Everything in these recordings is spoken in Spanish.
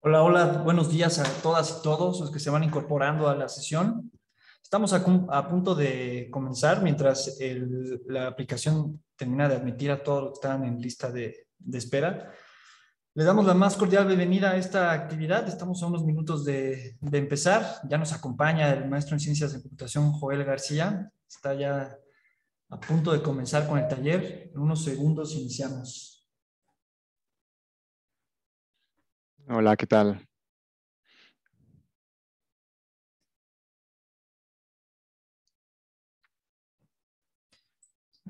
Hola, hola, buenos días a todas y todos los que se van incorporando a la sesión. Estamos a punto de comenzar mientras la aplicación termina de admitir a todos los que están en lista de espera. Les damos la más cordial bienvenida a esta actividad. Estamos a unos minutos de empezar. Ya nos acompaña el maestro en Ciencias de Computación, Joel García. Está ya a punto de comenzar con el taller. En unos segundos iniciamos. Hola, ¿qué tal?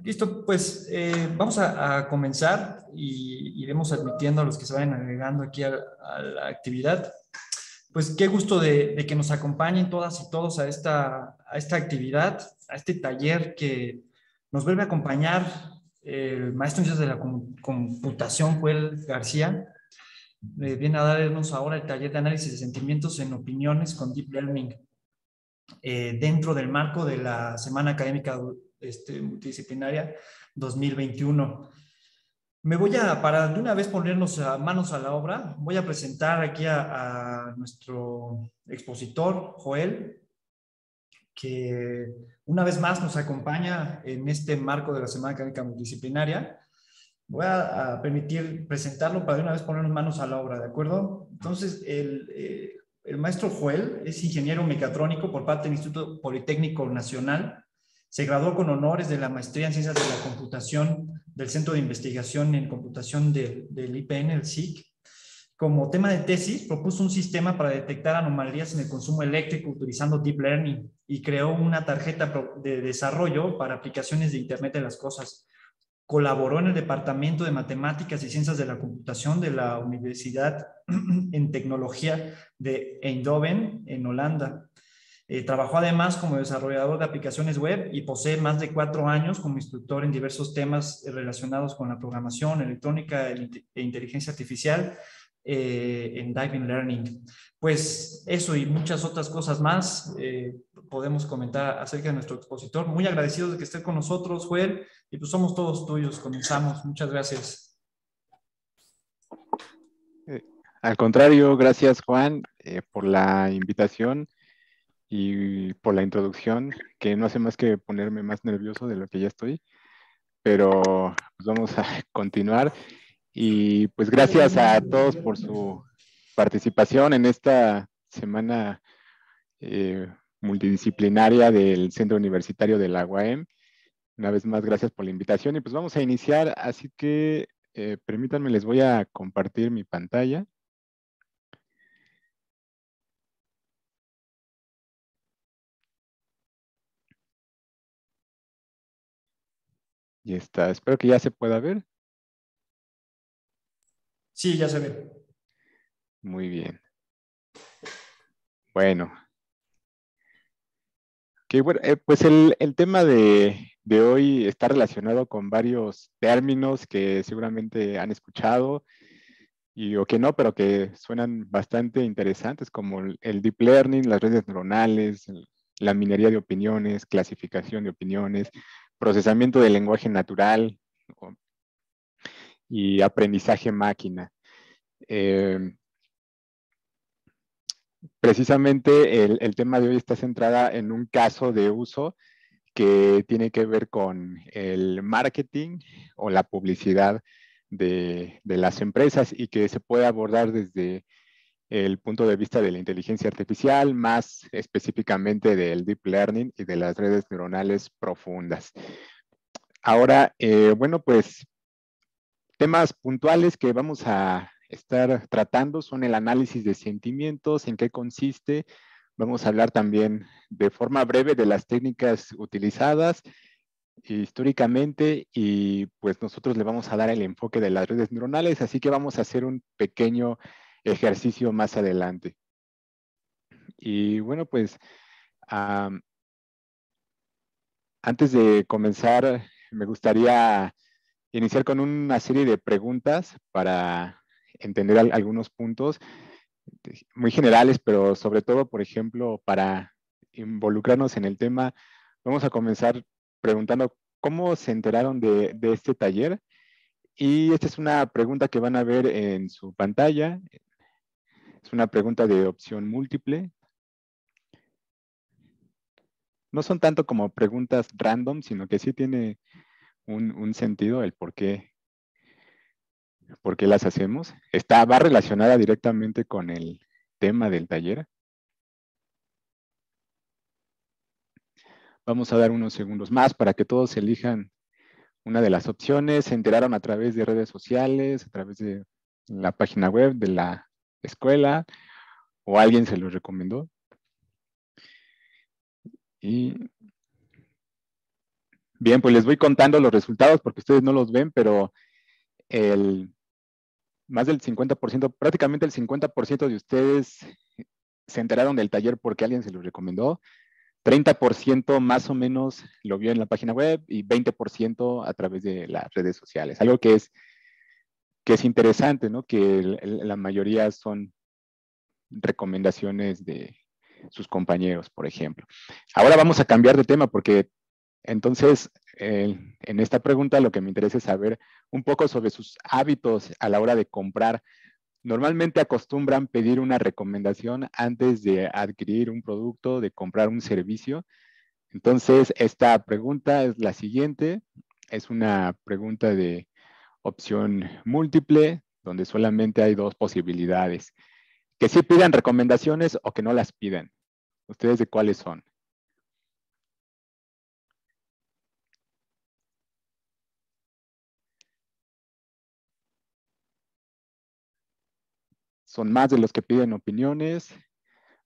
Listo, pues vamos a comenzar y iremos admitiendo a los que se vayan agregando aquí a la actividad. Pues qué gusto de que nos acompañen todas y todos a esta actividad, a este taller que nos vuelve a acompañar el maestro en ciencias de la computación, Joel García. Viene a darnos ahora el taller de análisis de sentimientos en opiniones con Deep Learning dentro del marco de la Semana Académica Multidisciplinaria 2021. Para de una vez ponernos a manos a la obra, voy a presentar aquí a nuestro expositor, Joel, que una vez más nos acompaña en este marco de la Semana Académica Multidisciplinaria. Voy a permitir presentarlo para de una vez ponernos manos a la obra, ¿de acuerdo? Entonces, el maestro Joel es ingeniero mecatrónico por parte del Instituto Politécnico Nacional. Se graduó con honores de la maestría en Ciencias de la Computación del Centro de Investigación en Computación del IPN, el SIC. Como tema de tesis, propuso un sistema para detectar anomalías en el consumo eléctrico utilizando Deep Learning y creó una tarjeta de desarrollo para aplicaciones de Internet de las Cosas. Colaboró en el Departamento de Matemáticas y Ciencias de la Computación de la Universidad en Tecnología de Eindhoven, en Holanda. Trabajó además como desarrollador de aplicaciones web y posee más de 4 años como instructor en diversos temas relacionados con la programación, electrónica e inteligencia artificial en Diving Learning. Pues eso y muchas otras cosas más podemos comentar acerca de nuestro expositor. Muy agradecidos de que esté con nosotros, Joel, y pues somos todos tuyos. Comenzamos. Muchas gracias. Eh, Al contrario, gracias Juan por la invitación y por la introducción, que no hace más que ponerme más nervioso de lo que ya estoy, pero pues vamos a continuar. Y pues gracias a todos por su participación en esta semana eh, multidisciplinaria del Centro Universitario de la UAM. Una vez más, gracias por la invitación y pues vamos a iniciar, así que permítanme, les voy a compartir mi pantalla. Y está, espero que ya se pueda ver. Sí, ya se ve. Muy bien. Bueno, bueno, pues el tema de hoy está relacionado con varios términos que seguramente han escuchado y o que no, pero que suenan bastante interesantes, como el deep learning, las redes neuronales, la minería de opiniones, clasificación de opiniones, procesamiento del lenguaje natural y aprendizaje máquina. Eh, Precisamente el tema de hoy está centrada en un caso de uso que tiene que ver con el marketing o la publicidad de las empresas y que se puede abordar desde el punto de vista de la inteligencia artificial, más específicamente del deep learning y de las redes neuronales profundas. Ahora, bueno, pues temas puntuales que vamos a estar tratando son el análisis de sentimientos, en qué consiste. Vamos a hablar también de forma breve de las técnicas utilizadas históricamente y pues nosotros le vamos a dar el enfoque de las redes neuronales, así que vamos a hacer un pequeño ejercicio más adelante. Y bueno, pues um, antes de comenzar, me gustaría iniciar con una serie de preguntas para entender algunos puntos muy generales, pero sobre todo, por ejemplo, para involucrarnos en el tema, vamos a comenzar preguntando cómo se enteraron de este taller. Y esta es una pregunta que van a ver en su pantalla. Es una pregunta de opción múltiple. No son tanto como preguntas random, sino que sí tiene un sentido el por qué las hacemos. Va relacionada directamente con el tema del taller. Vamos a dar unos segundos más para que todos elijan una de las opciones. Se enteraron a través de redes sociales, a través de la página web de la escuela, o alguien se los recomendó. Y bien, pues les voy contando los resultados porque ustedes no los ven, pero más del 50%, prácticamente el 50% de ustedes se enteraron del taller porque alguien se los recomendó. 30% más o menos lo vio en la página web y 20% a través de las redes sociales. Algo que es interesante, ¿no? Que la mayoría son recomendaciones de sus compañeros, por ejemplo. Ahora vamos a cambiar de tema porque entonces en esta pregunta lo que me interesa es saber un poco sobre sus hábitos a la hora de comprar. Normalmente acostumbran pedir una recomendación antes de adquirir un producto, de comprar un servicio. Entonces, esta pregunta es la siguiente. Es una pregunta de opción múltiple, donde solamente hay dos posibilidades. Que sí pidan recomendaciones o que no las pidan. ¿Ustedes de cuáles son? ¿Son más de los que piden opiniones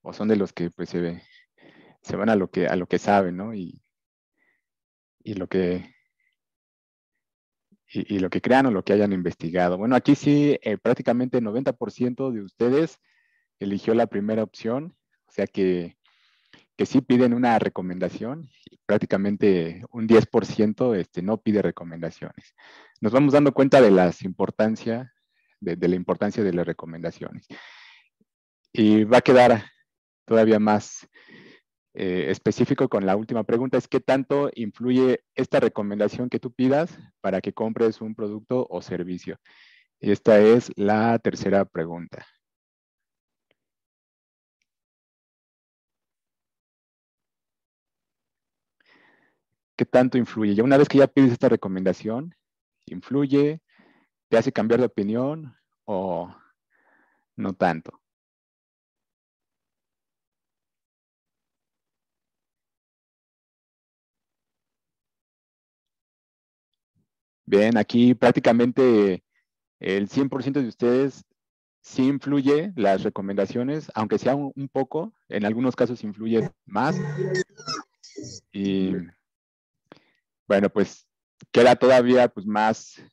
o son de los que pues, se van a lo que saben, ¿no? Y lo que y lo que crean o lo que hayan investigado. Bueno, aquí sí, prácticamente el 90% de ustedes eligió la primera opción, o sea que sí piden una recomendación y prácticamente un 10% no pide recomendaciones. Nos vamos dando cuenta de la importancia de las recomendaciones. Y va a quedar todavía más específico con la última pregunta, es qué tanto influye esta recomendación que tú pidas para que compres un producto o servicio. Y esta es la tercera pregunta. ¿Qué tanto influye? Ya una vez que ya pides esta recomendación, ¿influye? ¿Te hace cambiar de opinión o no tanto? Bien, aquí prácticamente el 100% de ustedes sí influye las recomendaciones, aunque sea un poco, en algunos casos influye más. Y bueno, pues queda todavía pues, más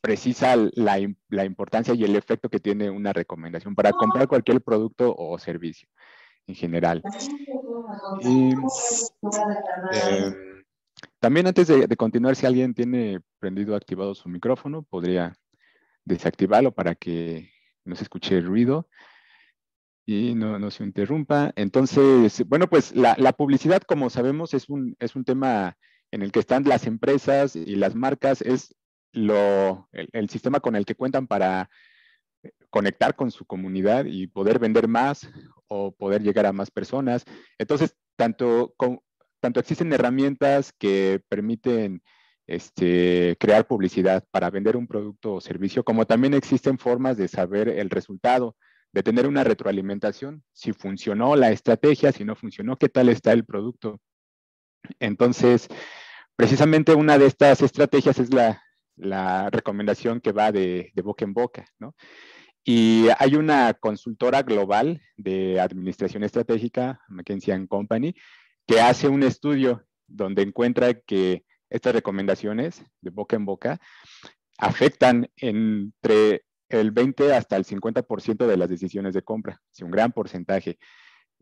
precisa la importancia y el efecto que tiene una recomendación para comprar cualquier producto o servicio en general. Y eh, también antes de continuar, si alguien tiene prendido o activado su micrófono, podría desactivarlo para que no se escuche el ruido y no se interrumpa. Entonces, bueno, pues la publicidad, como sabemos, es un tema en el que están las empresas y las marcas, es el sistema con el que cuentan para conectar con su comunidad y poder vender más o poder llegar a más personas. Entonces, tanto existen herramientas que permiten crear publicidad para vender un producto o servicio, como también existen formas de saber el resultado, de tener una retroalimentación, si funcionó la estrategia, si no funcionó, qué tal está el producto. Entonces, precisamente una de estas estrategias es la recomendación que va de boca en boca, ¿no? Y hay una consultora global de administración estratégica, McKinsey & Company, que hace un estudio donde encuentra que estas recomendaciones de boca en boca afectan entre el 20 hasta el 50% de las decisiones de compra, es un gran porcentaje.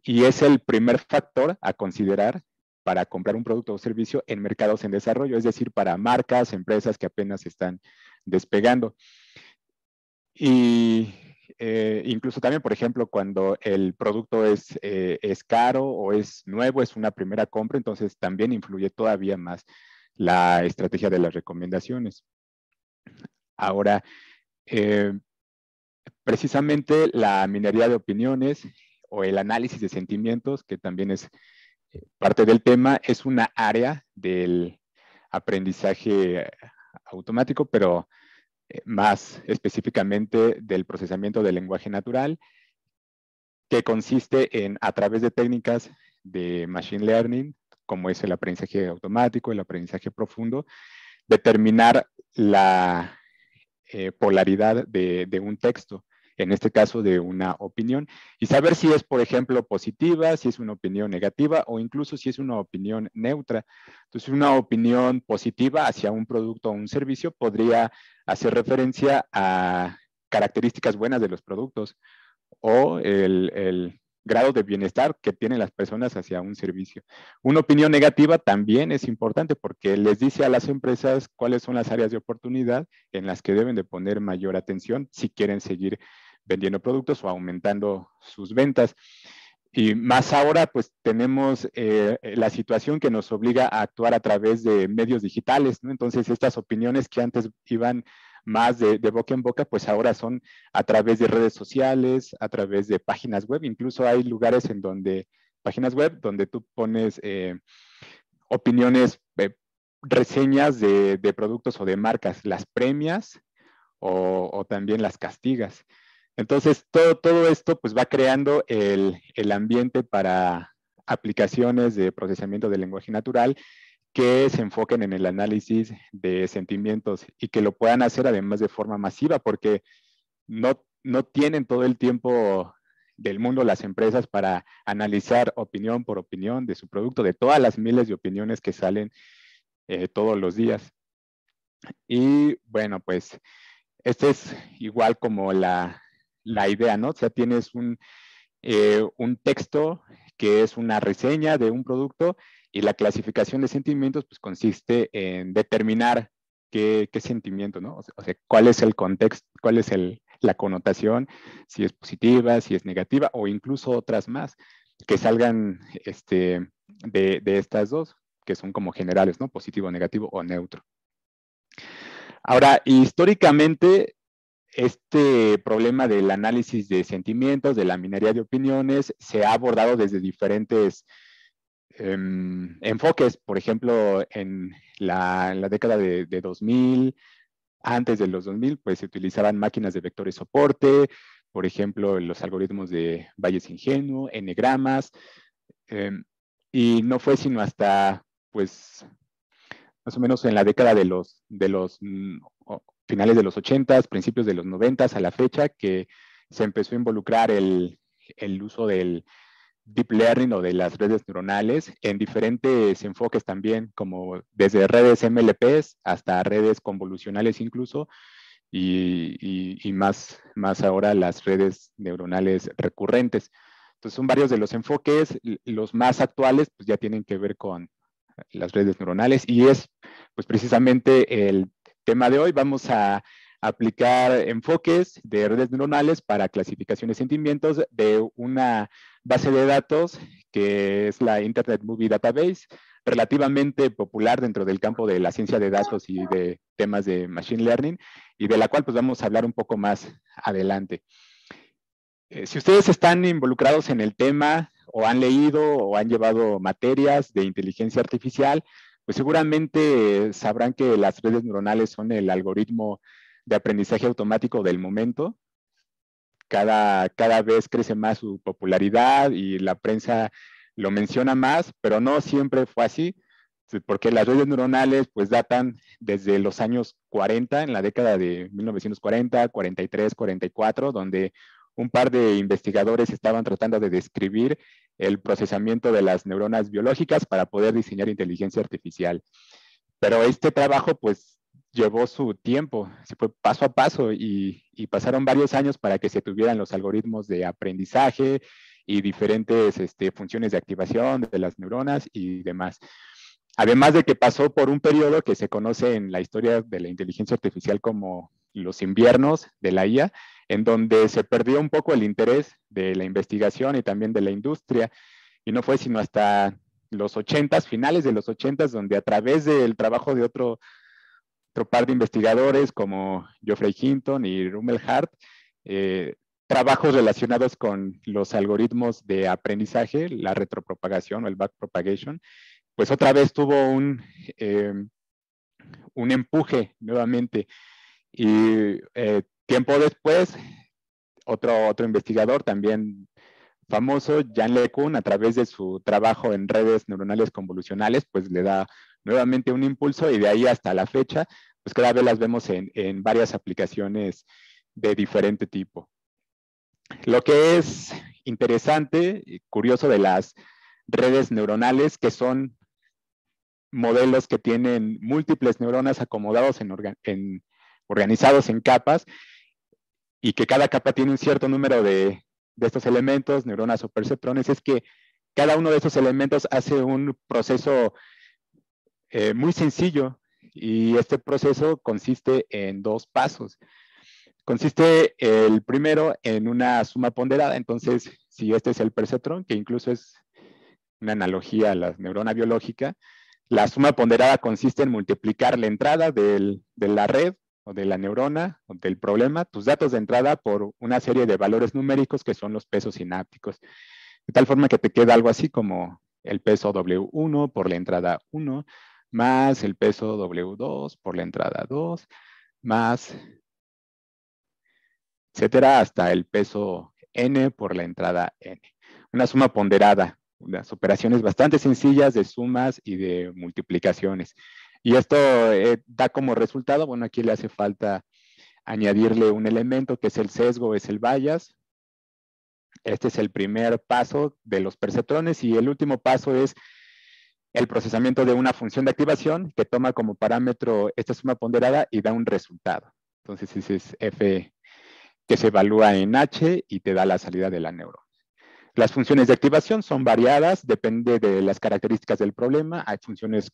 Y es el primer factor a considerar para comprar un producto o servicio en mercados en desarrollo, es decir, para marcas, empresas que apenas están despegando. Y incluso también, por ejemplo, cuando el producto es caro o es nuevo, es una primera compra, entonces también influye todavía más la estrategia de las recomendaciones. Ahora, precisamente la minería de opiniones o el análisis de sentimientos, que también es parte del tema, es una área del aprendizaje automático, pero más específicamente del procesamiento del lenguaje natural, que consiste en, a través de técnicas de machine learning, como es el aprendizaje automático, el aprendizaje profundo, determinar la polaridad de un texto, en este caso de una opinión, y saber si es, por ejemplo, positiva, si es una opinión negativa o incluso si es una opinión neutra. Entonces, una opinión positiva hacia un producto o un servicio podría hacer referencia a características buenas de los productos o el grado de bienestar que tienen las personas hacia un servicio. Una opinión negativa también es importante porque les dice a las empresas cuáles son las áreas de oportunidad en las que deben de poner mayor atención si quieren seguir vendiendo productos o aumentando sus ventas. Y más ahora, pues tenemos la situación que nos obliga a actuar a través de medios digitales, ¿no? Entonces, estas opiniones que antes iban más de boca en boca, pues ahora son a través de redes sociales, a través de páginas web. Incluso hay lugares en donde, páginas web, donde tú pones opiniones, reseñas de productos o de marcas, las premias o también las castigas. Entonces, todo esto pues va creando el ambiente para aplicaciones de procesamiento del lenguaje natural que se enfoquen en el análisis de sentimientos y que lo puedan hacer además de forma masiva, porque no tienen todo el tiempo del mundo las empresas para analizar opinión por opinión de su producto, de todas las miles de opiniones que salen todos los días. Y bueno, pues este es igual como la idea, ¿no? O sea, tienes un texto que es una reseña de un producto y la clasificación de sentimientos pues consiste en determinar qué sentimiento, ¿no? O sea, cuál es el contexto, cuál es la connotación, si es positiva, si es negativa o incluso otras más que salgan de estas dos, que son como generales, ¿no? Positivo, negativo o neutro. Ahora, históricamente, este problema del análisis de sentimientos, de la minería de opiniones, se ha abordado desde diferentes enfoques. Por ejemplo, en la década de 2000, antes de los 2000, pues se utilizaban máquinas de vectores soporte, por ejemplo, los algoritmos de Bayes ingenuo, enegramas, y no fue sino hasta, pues, más o menos en la década de los finales de los 80s, principios de los 90s a la fecha, que se empezó a involucrar el uso del deep learning o de las redes neuronales en diferentes enfoques también, como desde redes MLPs hasta redes convolucionales incluso, y más ahora las redes neuronales recurrentes. Entonces son varios de los enfoques, los más actuales pues ya tienen que ver con las redes neuronales y es pues precisamente el tema de hoy. Vamos a aplicar enfoques de redes neuronales para clasificación de sentimientos de una base de datos que es la Internet Movie Database, relativamente popular dentro del campo de la ciencia de datos y de temas de machine learning, y de la cual pues vamos a hablar un poco más adelante. Si ustedes están involucrados en el tema o han leído o han llevado materias de inteligencia artificial, pues seguramente sabrán que las redes neuronales son el algoritmo de aprendizaje automático del momento. Cada vez crece más su popularidad y la prensa lo menciona más, pero no siempre fue así, porque las redes neuronales pues datan desde los años 40, en la década de 1940, 43, 44, donde un par de investigadores estaban tratando de describir el procesamiento de las neuronas biológicas para poder diseñar inteligencia artificial. Pero este trabajo pues llevó su tiempo, se fue paso a paso y pasaron varios años para que se tuvieran los algoritmos de aprendizaje y diferentes funciones de activación de las neuronas y demás. Además de que pasó por un periodo que se conoce en la historia de la inteligencia artificial como los inviernos de la IA, en donde se perdió un poco el interés de la investigación y también de la industria, y no fue sino hasta los 80s, finales de los 80s, donde a través del trabajo de otro par de investigadores como Geoffrey Hinton y Rummel Hart, trabajos relacionados con los algoritmos de aprendizaje, la retropropagación o el backpropagation, pues otra vez tuvo un empuje nuevamente. Y tiempo después, otro investigador también famoso, Yann LeCun, a través de su trabajo en redes neuronales convolucionales, pues le da nuevamente un impulso, y de ahí hasta la fecha, pues cada vez las vemos en varias aplicaciones de diferente tipo. Lo que es interesante y curioso de las redes neuronales, que son modelos que tienen múltiples neuronas acomodados organizados en capas, y que cada capa tiene un cierto número de estos elementos, neuronas o perceptrones, es que cada uno de estos elementos hace un proceso muy sencillo, y este proceso consiste en 2 pasos. Consiste el primero en una suma ponderada. Entonces, si este es el perceptrón, que incluso es una analogía a la neurona biológica, la suma ponderada consiste en multiplicar la entrada de la red o de la neurona o del problema, tus datos de entrada, por una serie de valores numéricos que son los pesos sinápticos. De tal forma que te queda algo así como el peso W1 por la entrada 1, más el peso W2 por la entrada 2, más, etcétera, hasta el peso N por la entrada N. Una suma ponderada, unas operaciones bastante sencillas de sumas y de multiplicaciones. Y esto da como resultado, bueno, aquí le hace falta añadirle un elemento que es el sesgo, es el bias. Este es el primer paso de los perceptrones, y el último paso es el procesamiento de una función de activación que toma como parámetro esta suma ponderada y da un resultado. Entonces ese es F, que se evalúa en H y te da la salida de la neurona. Las funciones de activación son variadas, depende de las características del problema. Hay funciones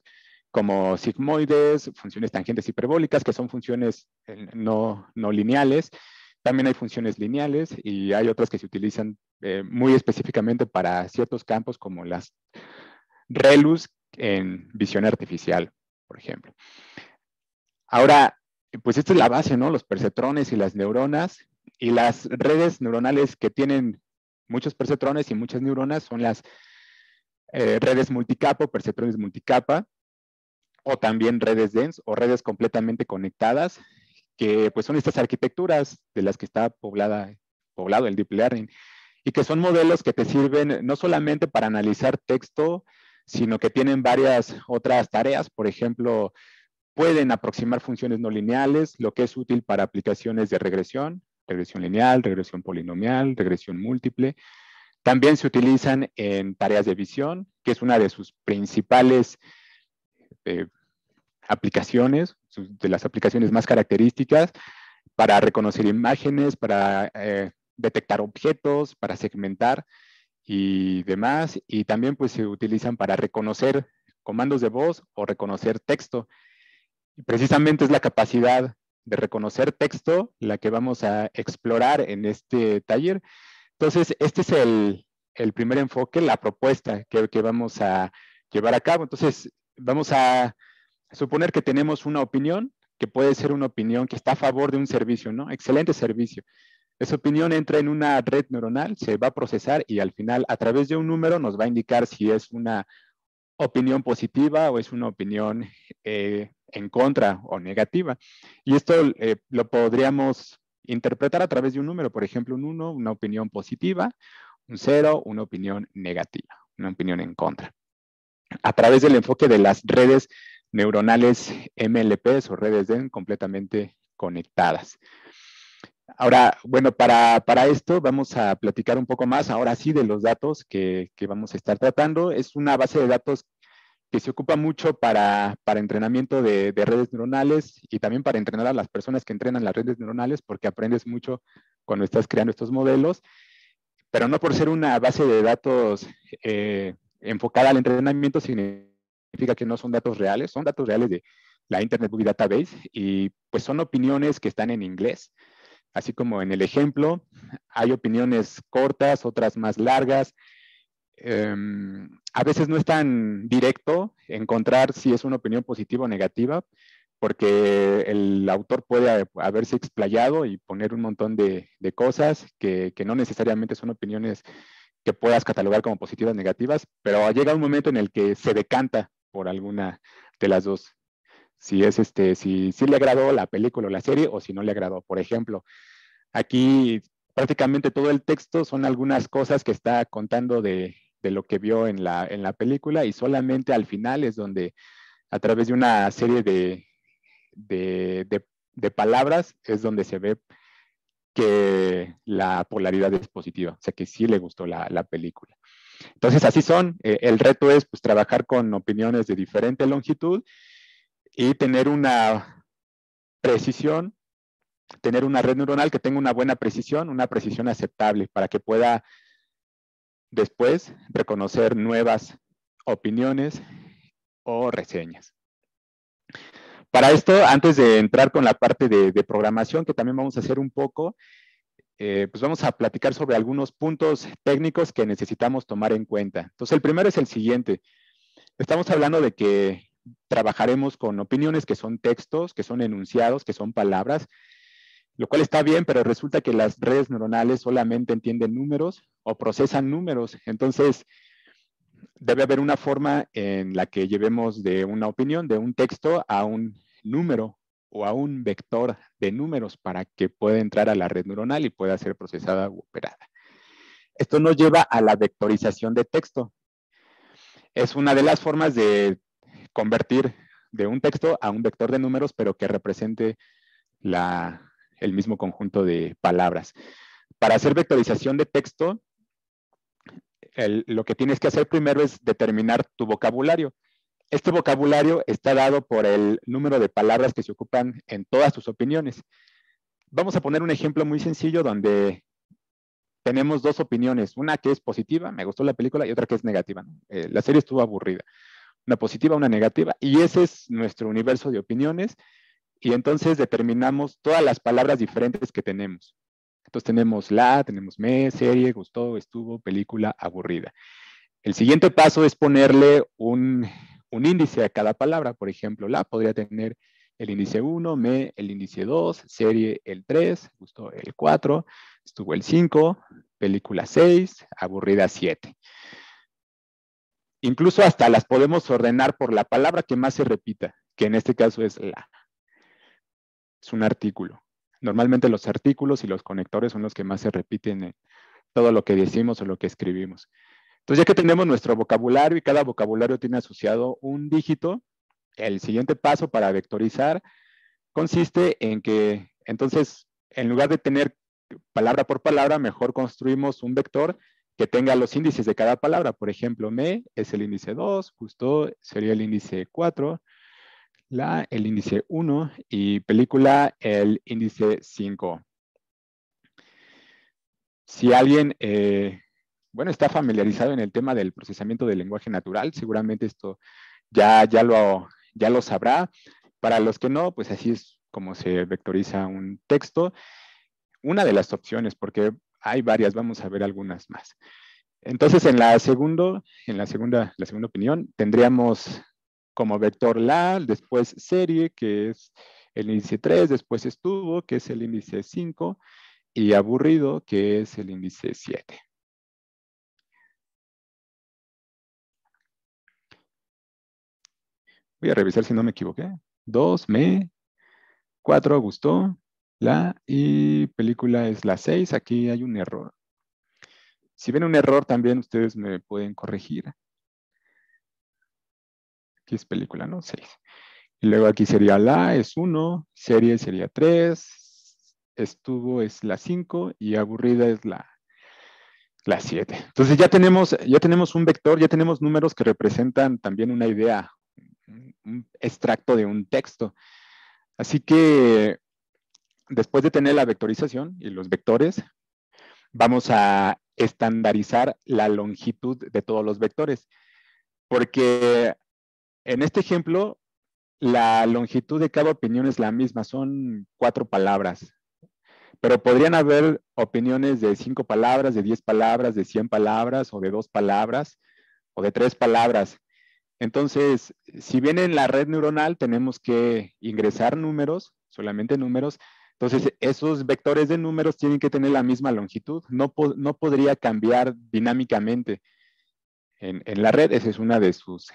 como sigmoides, funciones tangentes hiperbólicas, que son funciones no lineales. También hay funciones lineales, y hay otras que se utilizan muy específicamente para ciertos campos, como las ReLUs en visión artificial, por ejemplo. Ahora, pues esta es la base, ¿no? Los perceptrones y las neuronas, y las redes neuronales que tienen muchos perceptrones y muchas neuronas son las redes multicapa o perceptrones multicapa, o también redes dense o redes completamente conectadas, que pues son estas arquitecturas de las que está poblado el deep learning, y que son modelos que te sirven no solamente para analizar texto, sino que tienen varias otras tareas. Por ejemplo, pueden aproximar funciones no lineales, lo que es útil para aplicaciones de regresión lineal, regresión polinomial, regresión múltiple. También se utilizan en tareas de visión, que es una de sus principales aplicaciones, de las aplicaciones más características, para reconocer imágenes, para detectar objetos, para segmentar y demás. Y también pues se utilizan para reconocer comandos de voz o reconocer texto. Y precisamente es la capacidad de reconocer texto la que vamos a explorar en este taller. Entonces, este es el primer enfoque, la propuesta que vamos a llevar a cabo. Entonces, vamos a suponer que tenemos una opinión, que puede ser una opinión que está a favor de un servicio, ¿no? Excelente servicio. Esa opinión entra en una red neuronal, se va a procesar, y al final, a través de un número, nos va a indicar si es una opinión positiva o es una opinión en contra o negativa. Y esto lo podríamos interpretar a través de un número, por ejemplo, un 1, una opinión positiva, un 0, una opinión negativa, una opinión en contra. A través del enfoque de las redes neuronales MLPs o redes DEN completamente conectadas. Ahora, bueno, para esto vamos a platicar un poco más, ahora sí, de los datos que vamos a estar tratando. Es una base de datos que se ocupa mucho para entrenamiento de redes neuronales, y también para entrenar a las personas que entrenan las redes neuronales, porque aprendes mucho cuando estás creando estos modelos, pero no por ser una base de datos enfocada al entrenamiento significa que no son datos reales. Son datos reales de la Internet Movie Database, y pues son opiniones que están en inglés. Así como en el ejemplo, hay opiniones cortas, otras más largas. A veces no es tan directo encontrar si es una opinión positiva o negativa, porque el autor puede haberse explayado y poner un montón de cosas que no necesariamente son opiniones que puedas catalogar como positivas o negativas, pero llega un momento en el que se decanta por alguna de las dos. Si es si le agradó la película o la serie o si no le agradó. Por ejemplo, aquí prácticamente todo el texto son algunas cosas que está contando de lo que vio en la película, y solamente al final es donde, a través de una serie de palabras, es donde se ve que la polaridad es positiva, o sea que sí le gustó la película. Entonces así son. El reto es pues trabajar con opiniones de diferente longitud y tener una precisión, tener una red neuronal que tenga una buena precisión, una precisión aceptable, para que pueda después reconocer nuevas opiniones o reseñas. Para esto, antes de entrar con la parte de programación, que también vamos a hacer un poco, pues vamos a platicar sobre algunos puntos técnicos que necesitamos tomar en cuenta. Entonces, el primero es el siguiente. Estamos hablando de que trabajaremos con opiniones que son textos, que son enunciados, que son palabras, lo cual está bien, pero resulta que las redes neuronales solamente entienden números o procesan números. Entonces, debe haber una forma en la que llevemos de una opinión, de un texto, a un número o a un vector de números para que pueda entrar a la red neuronal y pueda ser procesada u operada. Esto nos lleva a la vectorización de texto. Es una de las formas de convertir de un texto a un vector de números, pero que represente el mismo conjunto de palabras. Para hacer vectorización de texto, lo que tienes que hacer primero es determinar tu vocabulario. Este vocabulario está dado por el número de palabras que se ocupan en todas tus opiniones. Vamos a poner un ejemplo muy sencillo donde tenemos dos opiniones, una que es positiva, me gustó la película, y otra que es negativa. La serie estuvo aburrida. Una positiva, una negativa, y ese es nuestro universo de opiniones, y entonces determinamos todas las palabras diferentes que tenemos. Entonces tenemos tenemos me, serie, gustó, estuvo, película, aburrida. El siguiente paso es ponerle un índice a cada palabra. Por ejemplo, podría tener el índice 1, me el índice 2, serie el 3, gustó el 4, estuvo el 5, película 6, aburrida 7. Incluso hasta las podemos ordenar por la palabra que más se repita, que en este caso es la. Es un artículo. Normalmente los artículos y los conectores son los que más se repiten en todo lo que decimos o lo que escribimos. Entonces, ya que tenemos nuestro vocabulario y cada vocabulario tiene asociado un dígito, el siguiente paso para vectorizar consiste en que, entonces, en lugar de tener palabra por palabra, mejor construimos un vector que tenga los índices de cada palabra. Por ejemplo, me es el índice 2, gustó sería el índice 4, el índice 1 y película el índice 5. Si alguien, está familiarizado en el tema del procesamiento del lenguaje natural, seguramente esto ya lo sabrá. Para los que no, pues así es como se vectoriza un texto. Una de las opciones, porque hay varias, vamos a ver algunas más. Entonces, en la segunda opinión, tendríamos como vector después serie, que es el índice 3, después estuvo, que es el índice 5, y aburrido, que es el índice 7. Voy a revisar si no me equivoqué. 2, me, 4, gustó, y película es la 6. Aquí hay un error. Si ven un error, también ustedes me pueden corregir. Aquí es película, ¿no? 6. Y luego aquí sería es 1, serie sería 3, estuvo es la 5 y aburrida es la 7. Entonces ya tenemos un vector, ya tenemos números que representan también una idea, un extracto de un texto. Así que después de tener la vectorización y los vectores, vamos a estandarizar la longitud de todos los vectores. Porque en este ejemplo, la longitud de cada opinión es la misma, son 4 palabras. Pero podrían haber opiniones de 5 palabras, de 10 palabras, de 100 palabras, o de 2 palabras, o de 3 palabras. Entonces, si bien en la red neuronal tenemos que ingresar números, solamente números, entonces esos vectores de números tienen que tener la misma longitud. No podría cambiar dinámicamente en la red. Esa es una de sus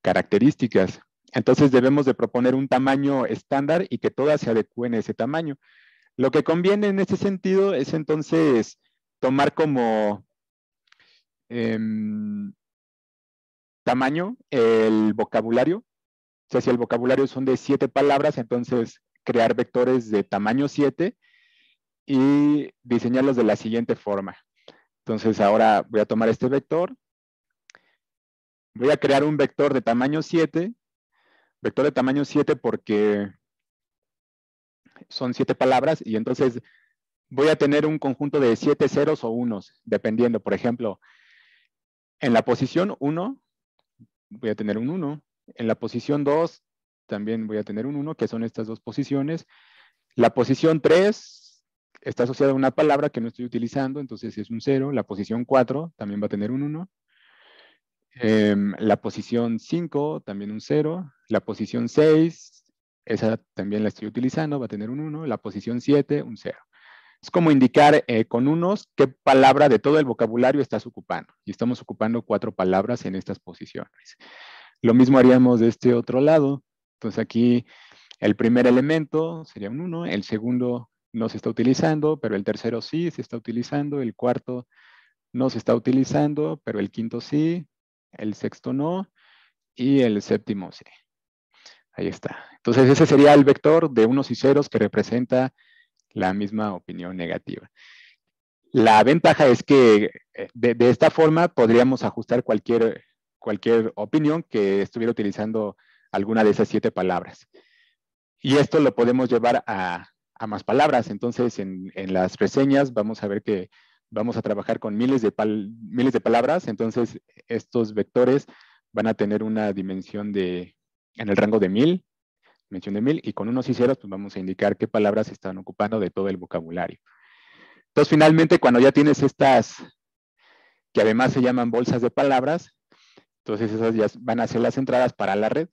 características. Entonces debemos de proponer un tamaño estándar y que todas se adecúen a ese tamaño. Lo que conviene en este sentido es entonces tomar como tamaño el vocabulario. O sea, si el vocabulario son de 7 palabras, entonces crear vectores de tamaño 7 y diseñarlos de la siguiente forma. Entonces ahora voy a tomar este vector, voy a crear un vector de tamaño 7, vector de tamaño 7 porque son 7 palabras y entonces voy a tener un conjunto de 7 ceros o unos, dependiendo. Por ejemplo, en la posición 1 voy a tener un 1, en la posición 2 también voy a tener un 1, que son estas dos posiciones. La posición 3 está asociada a una palabra que no estoy utilizando, entonces es un 0. La posición 4 también va a tener un 1. La posición 5 también un 0. La posición 6, esa también la estoy utilizando, va a tener un 1. La posición 7, un 0. Es como indicar con unos qué palabra de todo el vocabulario estás ocupando. Y estamos ocupando 4 palabras en estas posiciones. Lo mismo haríamos de este otro lado. Entonces aquí el primer elemento sería un 1, el segundo no se está utilizando, pero el tercero sí se está utilizando, el cuarto no se está utilizando, pero el quinto sí, el sexto no, y el séptimo sí. Ahí está. Entonces ese sería el vector de unos y ceros que representa la misma opinión negativa. La ventaja es que de esta forma podríamos ajustar cualquier opinión que estuviera utilizando alguna de esas 7 palabras. Y esto lo podemos llevar a más palabras. Entonces, en las reseñas vamos a ver que vamos a trabajar con miles de palabras. Entonces, estos vectores van a tener una dimensión en el rango de 1000, dimensión de 1000, y con unos y ceros pues vamos a indicar qué palabras están ocupando de todo el vocabulario. Entonces, finalmente, cuando ya tienes estas, que además se llaman bolsas de palabras, entonces esas ya van a ser las entradas para la red.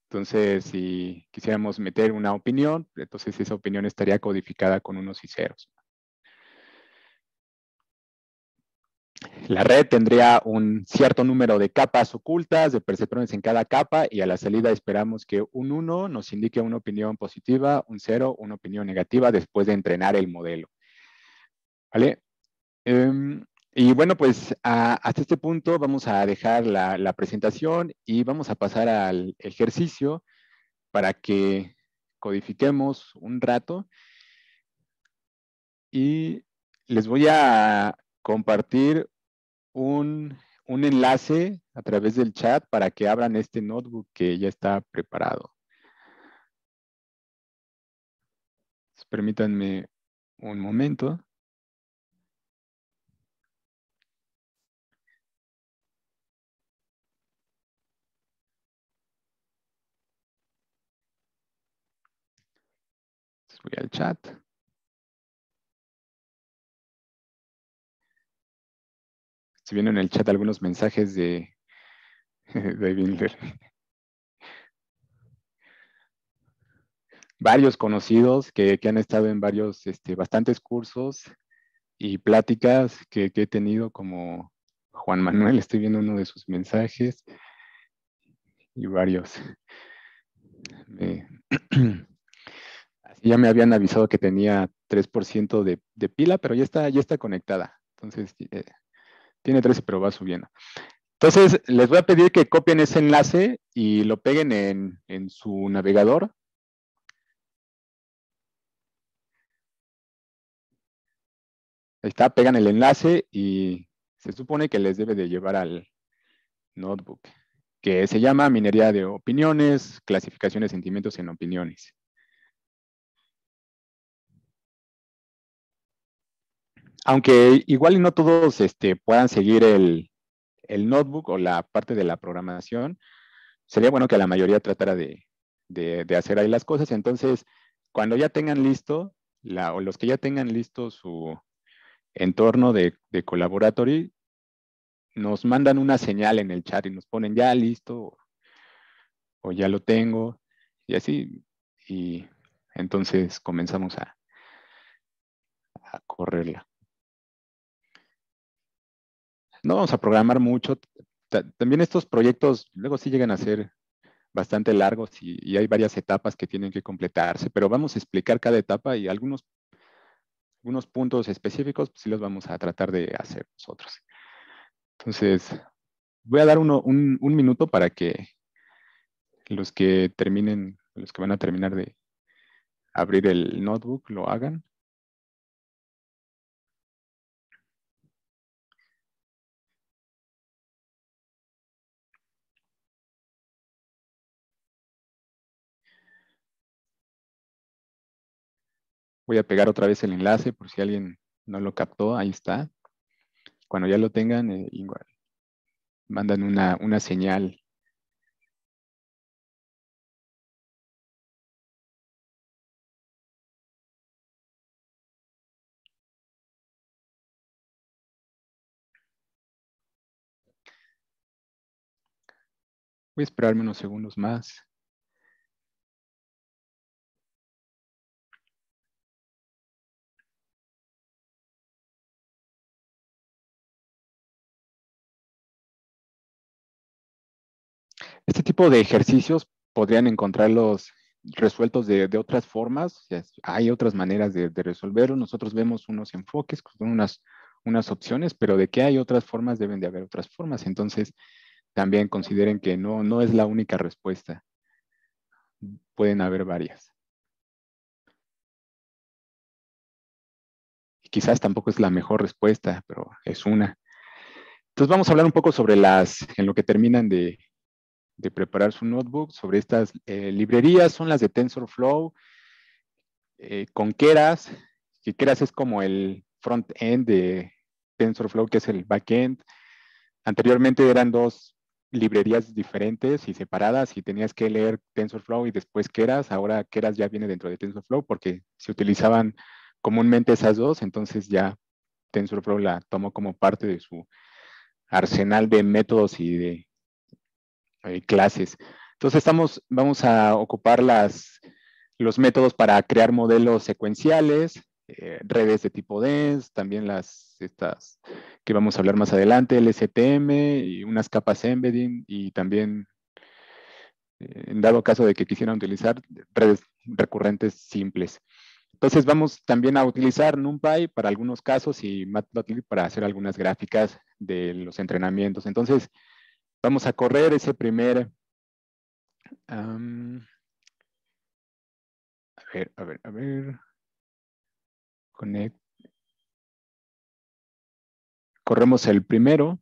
Entonces, si quisiéramos meter una opinión, entonces esa opinión estaría codificada con unos y ceros. La red tendría un cierto número de capas ocultas, de perceptrones en cada capa, y a la salida esperamos que un 1 nos indique una opinión positiva, un 0, una opinión negativa, después de entrenar el modelo. ¿Vale? Y bueno, pues hasta este punto vamos a dejar la presentación y vamos a pasar al ejercicio para que codifiquemos un rato. Y les voy a compartir un enlace a través del chat para que abran este notebook que ya está preparado. Permítanme un momento. Voy al chat. Estoy viendo en el chat algunos mensajes de Binder. Varios conocidos que han estado en varios, bastantes cursos y pláticas que he tenido, como Juan Manuel, estoy viendo uno de sus mensajes, y varios. Así ya me habían avisado que tenía 3% de pila, pero ya está conectada. Entonces, tiene 13, pero va subiendo. Entonces, les voy a pedir que copien ese enlace y lo peguen en su navegador. Ahí está, pegan el enlace y se supone que les debe de llevar al notebook, que se llama Minería de Opiniones, Clasificación de Sentimientos en Opiniones. Aunque igual y no todos puedan seguir el notebook o la parte de la programación, sería bueno que la mayoría tratara de hacer ahí las cosas. Entonces, cuando ya tengan listo, o los que ya tengan listo su entorno de Collaboratory, nos mandan una señal en el chat y nos ponen ya listo o ya lo tengo y así. Y entonces comenzamos a correrla. No vamos a programar mucho. También estos proyectos luego sí llegan a ser bastante largos y hay varias etapas que tienen que completarse, pero vamos a explicar cada etapa y algunos puntos específicos pues sí los vamos a tratar de hacer nosotros. Entonces, voy a dar un minuto para que los que van a terminar de abrir el notebook lo hagan. Voy a pegar otra vez el enlace por si alguien no lo captó, ahí está. Cuando ya lo tengan, igual, mandan una señal. Voy a esperarme unos segundos más. Este tipo de ejercicios podrían encontrarlos resueltos de otras formas. O sea, hay otras maneras de resolverlo. Nosotros vemos unos enfoques con unas opciones, pero de que hay otras formas, deben de haber otras formas. Entonces, también consideren que no es la única respuesta. Pueden haber varias. Y quizás tampoco es la mejor respuesta, pero es una. Entonces, vamos a hablar un poco sobre en lo que terminan de preparar su notebook, sobre estas librerías. Son las de TensorFlow, con Keras, que Keras es como el front-end de TensorFlow, que es el back-end. Anteriormente eran dos librerías diferentes y separadas y tenías que leer TensorFlow y después Keras. Ahora Keras ya viene dentro de TensorFlow porque se utilizaban comúnmente esas dos, entonces ya TensorFlow la tomó como parte de su arsenal de métodos y de clases. Entonces vamos a ocupar los métodos para crear modelos secuenciales, redes de tipo dense, también estas que vamos a hablar más adelante, el STM y unas capas embedding y también en dado caso de que quisieran utilizar redes recurrentes simples. Entonces vamos también a utilizar NumPy para algunos casos y Matplotlib para hacer algunas gráficas de los entrenamientos. Entonces vamos a correr ese primer... a ver. Connect. Corremos el primero.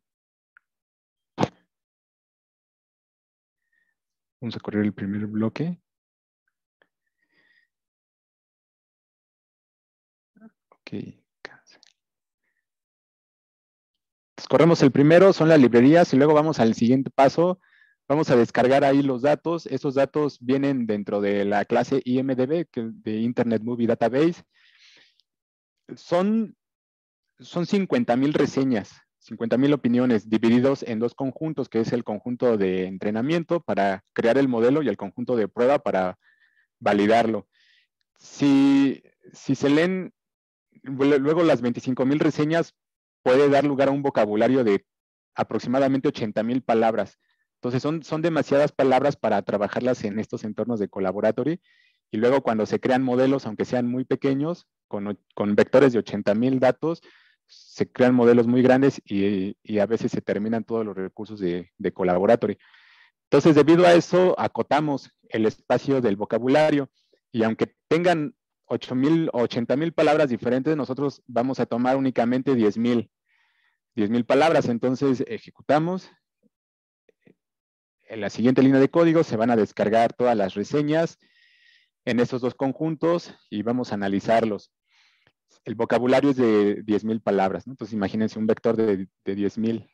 Vamos a correr el primer bloque. Ok. Entonces, corremos el primero, son las librerías y luego vamos al siguiente paso. Vamos a descargar ahí los datos. Esos datos vienen dentro de la clase IMDb, que es de Internet Movie Database. Son 50,000 reseñas, 50,000 opiniones divididos en dos conjuntos, que es el conjunto de entrenamiento para crear el modelo y el conjunto de prueba para validarlo. Si se leen luego las 25,000 reseñas, puede dar lugar a un vocabulario de aproximadamente 80,000 palabras. Entonces son demasiadas palabras para trabajarlas en estos entornos de colaboratory. Y luego cuando se crean modelos, aunque sean muy pequeños, con vectores de 80,000 datos, se crean modelos muy grandes y a veces se terminan todos los recursos de colaboratory. Entonces, debido a eso, acotamos el espacio del vocabulario y aunque tengan 8,000 o 80,000 palabras diferentes, nosotros vamos a tomar únicamente 10,000 palabras. Entonces, ejecutamos. En la siguiente línea de código se van a descargar todas las reseñas en estos dos conjuntos y vamos a analizarlos. El vocabulario es de 10,000 palabras, ¿no? Entonces, imagínense un vector de 10,000.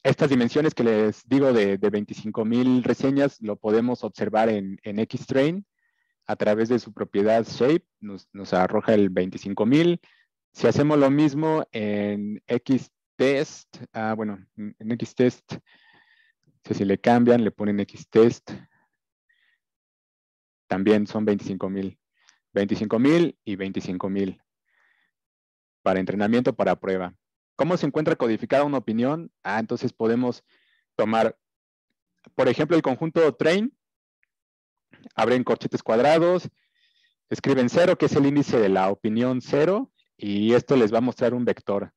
Estas dimensiones que les digo de 25,000 reseñas lo podemos observar en XTrain a través de su propiedad shape, nos arroja el 25,000. Si hacemos lo mismo en Xtest, bueno, en Xtest, si le cambian, le ponen Xtest, también son 25,000. 25,000 y 25,000 para entrenamiento, para prueba. ¿Cómo se encuentra codificada una opinión? Entonces podemos tomar, por ejemplo, el conjunto train, abren corchetes cuadrados, escriben 0, que es el índice de la opinión 0, y esto les va a mostrar un vector.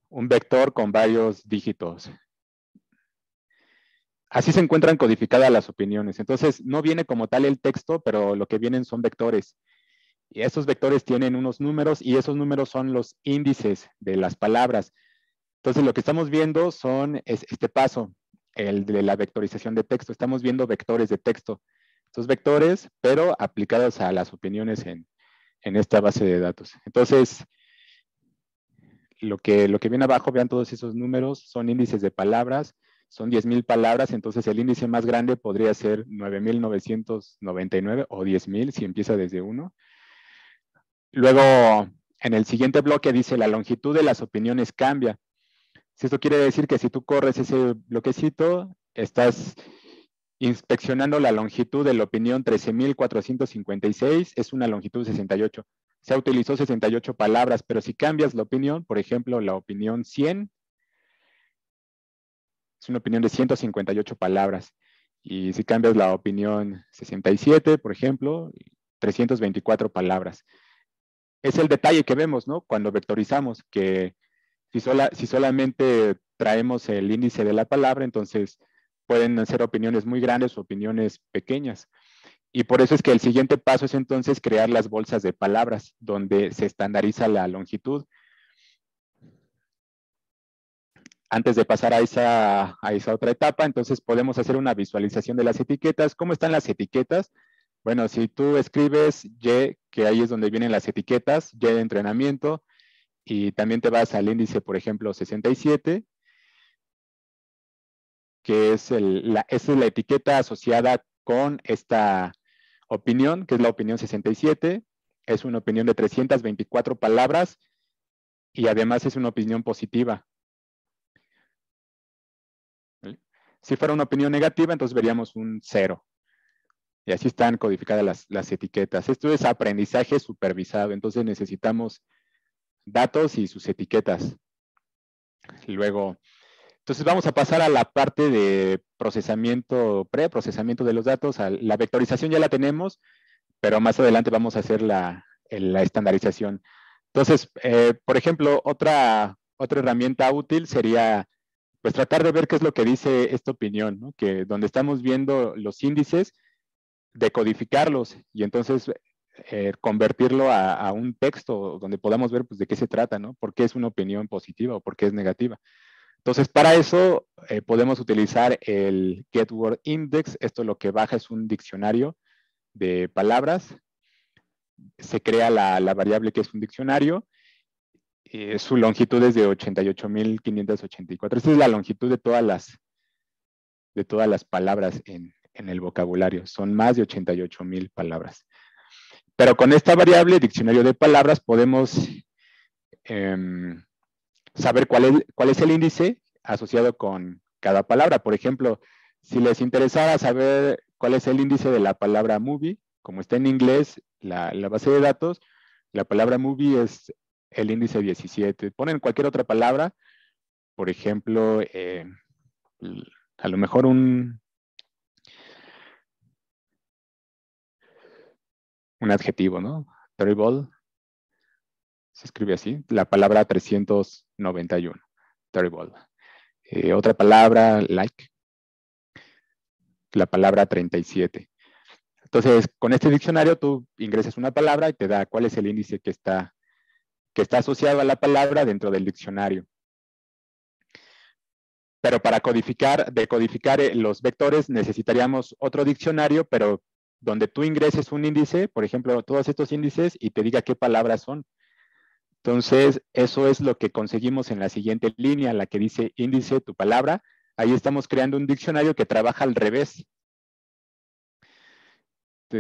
Un vector con varios dígitos. Así se encuentran codificadas las opiniones. Entonces, no viene como tal el texto, pero lo que vienen son vectores. Y esos vectores tienen unos números y esos números son los índices de las palabras. Entonces, lo que estamos viendo es este paso, el de la vectorización de texto. Estamos viendo vectores de texto. Estos vectores, pero aplicados a las opiniones en esta base de datos. Entonces, lo que viene abajo, vean todos esos números, son índices de palabras, son 10,000 palabras, entonces el índice más grande podría ser 9,999 o 10,000 si empieza desde 1. Luego, en el siguiente bloque dice la longitud de las opiniones cambia. Si esto quiere decir que si tú corres ese bloquecito, estás inspeccionando la longitud de la opinión 13,456, es una longitud 68. Se utilizó 68 palabras, pero si cambias la opinión, por ejemplo, la opinión 100, es una opinión de 158 palabras. Y si cambias la opinión 67, por ejemplo, 324 palabras. Es el detalle que vemos, ¿no? Cuando vectorizamos, que si solamente traemos el índice de la palabra, entonces pueden ser opiniones muy grandes o opiniones pequeñas. Y por eso es que el siguiente paso es entonces crear las bolsas de palabras, donde se estandariza la longitud. Antes de pasar a esa otra etapa, entonces podemos hacer una visualización de las etiquetas. ¿Cómo están las etiquetas? Bueno, si tú escribes Y, que ahí es donde vienen las etiquetas, Y de entrenamiento, y también te vas al índice, por ejemplo, 67, que esa es la etiqueta asociada con esta opinión, que es la opinión 67. Es una opinión de 324 palabras y además es una opinión positiva. Si fuera una opinión negativa, entonces veríamos un 0. Y así están codificadas las etiquetas. Esto es aprendizaje supervisado, entonces necesitamos datos y sus etiquetas. Luego, entonces vamos a pasar a la parte de procesamiento, preprocesamiento de los datos. La vectorización ya la tenemos, pero más adelante vamos a hacer la estandarización. Entonces, por ejemplo, otra herramienta útil sería pues tratar de ver qué es lo que dice esta opinión, ¿no? Que donde estamos viendo los índices, decodificarlos y entonces convertirlo a un texto donde podamos ver pues, de qué se trata, ¿no? ¿Por qué es una opinión positiva o por qué es negativa? Entonces, para eso podemos utilizar el GetWordIndex. Esto lo que baja es un diccionario de palabras. Se crea la variable que es un diccionario. Su longitud es de 88,584. Esta es la longitud de todas las palabras en el vocabulario. Son más de 88,000 palabras. Pero con esta variable, diccionario de palabras, podemos saber cuál es el índice asociado con cada palabra. Por ejemplo, si les interesara saber cuál es el índice de la palabra movie, como está en inglés la base de datos, la palabra movie es el índice 17. Ponen cualquier otra palabra, por ejemplo, a lo mejor un adjetivo, ¿no? Terrible. Se escribe así, la palabra 391, terrible. Otra palabra, like, la palabra 37. Entonces, con este diccionario tú ingresas una palabra y te da cuál es el índice que está asociado a la palabra dentro del diccionario. Pero para decodificar los vectores necesitaríamos otro diccionario, pero donde tú ingreses un índice, por ejemplo, todos estos índices y te diga qué palabras son. Entonces, eso es lo que conseguimos en la siguiente línea, la que dice índice tu palabra. Ahí estamos creando un diccionario que trabaja al revés.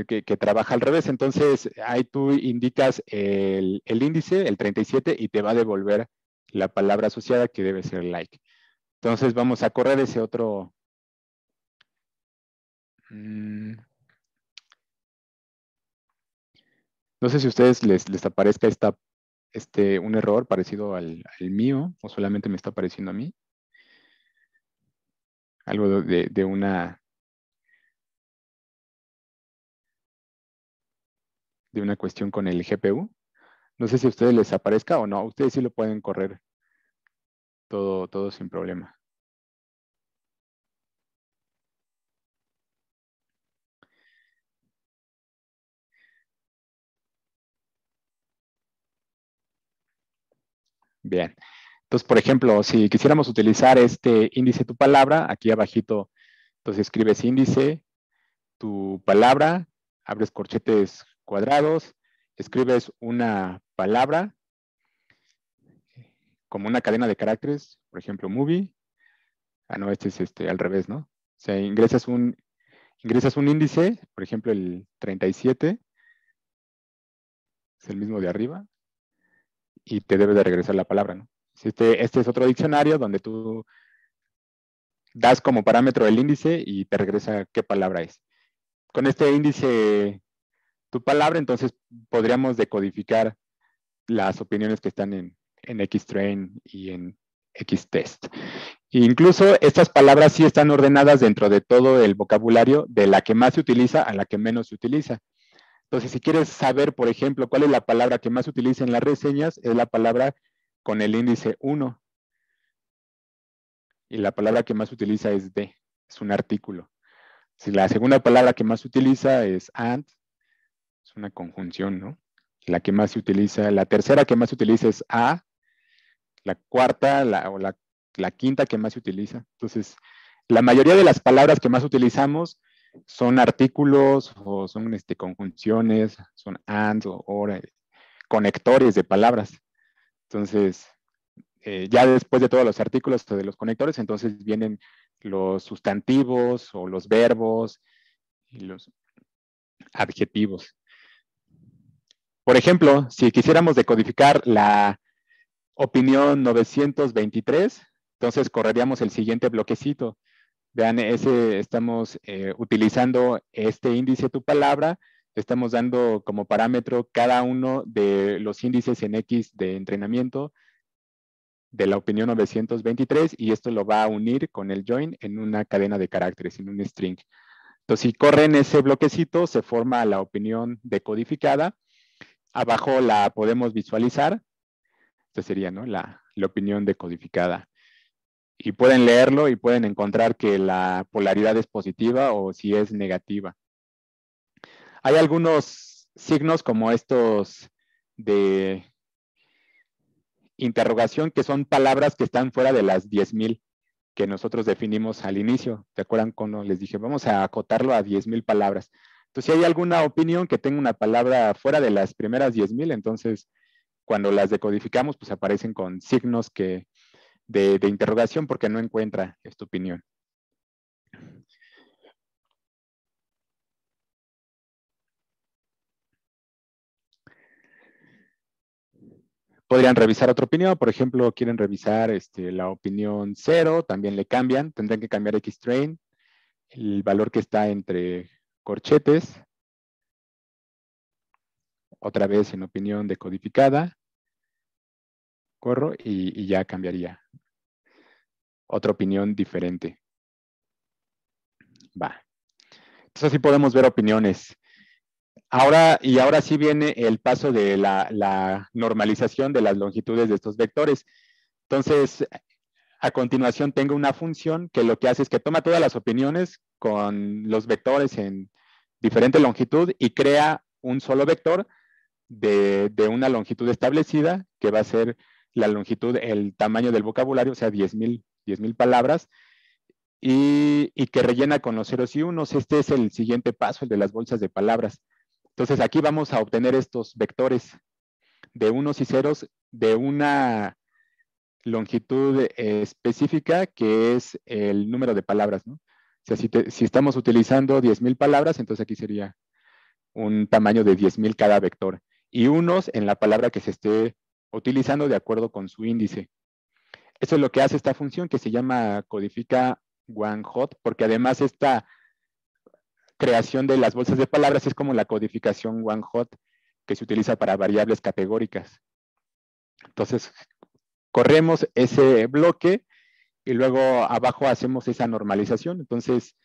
que trabaja al revés. Entonces, ahí tú indicas el índice, el 37, y te va a devolver la palabra asociada que debe ser like. Entonces, vamos a correr ese otro. No sé si a ustedes les aparezca un error parecido al mío, o solamente me está apareciendo a mí. Algo de una cuestión con el GPU. No sé si a ustedes les aparezca o no. Ustedes sí lo pueden correr todo sin problema. Bien. Entonces, por ejemplo, si quisiéramos utilizar este índice tu palabra, aquí abajito, entonces escribes índice tu palabra, abres corchetes cuadrados, escribes una palabra como una cadena de caracteres, por ejemplo, movie. Ah, no, este es al revés, ¿no? O sea, ingresas un índice, por ejemplo, el 37, es el mismo de arriba, y te debe de regresar la palabra, ¿no? Este es otro diccionario donde tú das como parámetro el índice y te regresa qué palabra es. Con este índice, tu palabra, entonces podríamos decodificar las opiniones que están en Xtrain y en Xtest. Incluso estas palabras sí están ordenadas dentro de todo el vocabulario, de la que más se utiliza a la que menos se utiliza. Entonces, si quieres saber, por ejemplo, cuál es la palabra que más se utiliza en las reseñas, es la palabra con el índice 1. Y la palabra que más se utiliza es de, es un artículo. Si la segunda palabra que más se utiliza es and, es una conjunción, ¿no? La que más se utiliza, la tercera que más se utiliza es a, la cuarta la quinta que más se utiliza. Entonces, la mayoría de las palabras que más utilizamos son artículos o son conjunciones, son and o or, conectores de palabras. Entonces, ya después de todos los artículos o de los conectores, entonces vienen los sustantivos o los verbos y los adjetivos. Por ejemplo, si quisiéramos decodificar la opinión 923, entonces correríamos el siguiente bloquecito. Vean, estamos utilizando este índice tu palabra, estamos dando como parámetro cada uno de los índices en X de entrenamiento de la opinión 923 y esto lo va a unir con el join en una cadena de caracteres, en un string. Entonces, si corren ese bloquecito, se forma la opinión decodificada. Abajo la podemos visualizar. Esta sería, ¿no?, la opinión decodificada. Y pueden leerlo y pueden encontrar que la polaridad es positiva o si es negativa. Hay algunos signos como estos de interrogación que son palabras que están fuera de las 10,000 que nosotros definimos al inicio. ¿Te acuerdan cuando les dije, vamos a acotarlo a 10,000 palabras? Entonces, si hay alguna opinión que tenga una palabra fuera de las primeras 10,000, entonces cuando las decodificamos, pues aparecen con signos de interrogación porque no encuentra esta opinión. Podrían revisar otra opinión, por ejemplo, quieren revisar la opinión 0, también le cambian, tendrán que cambiar Xtrain, el valor que está entre corchetes, otra vez en opinión decodificada, corro y ya cambiaría. Otra opinión diferente. Va. Entonces así podemos ver opiniones. Ahora sí viene el paso de la normalización de las longitudes de estos vectores. Entonces, a continuación tengo una función que lo que hace es que toma todas las opiniones con los vectores en diferente longitud y crea un solo vector de una longitud establecida, que va a ser la longitud, el tamaño del vocabulario, o sea, 10,000 palabras, y que rellena con los ceros y unos. Este es el siguiente paso, el de las bolsas de palabras. Entonces, aquí vamos a obtener estos vectores de unos y ceros de una longitud específica, que es el número de palabras, ¿no? O sea, si estamos utilizando 10,000 palabras, entonces aquí sería un tamaño de 10,000 cada vector y unos en la palabra que se esté utilizando de acuerdo con su índice. Eso es lo que hace esta función que se llama codifica OneHot, porque además esta creación de las bolsas de palabras es como la codificación OneHot que se utiliza para variables categóricas. Entonces, corremos ese bloque y luego abajo hacemos esa normalización. Entonces,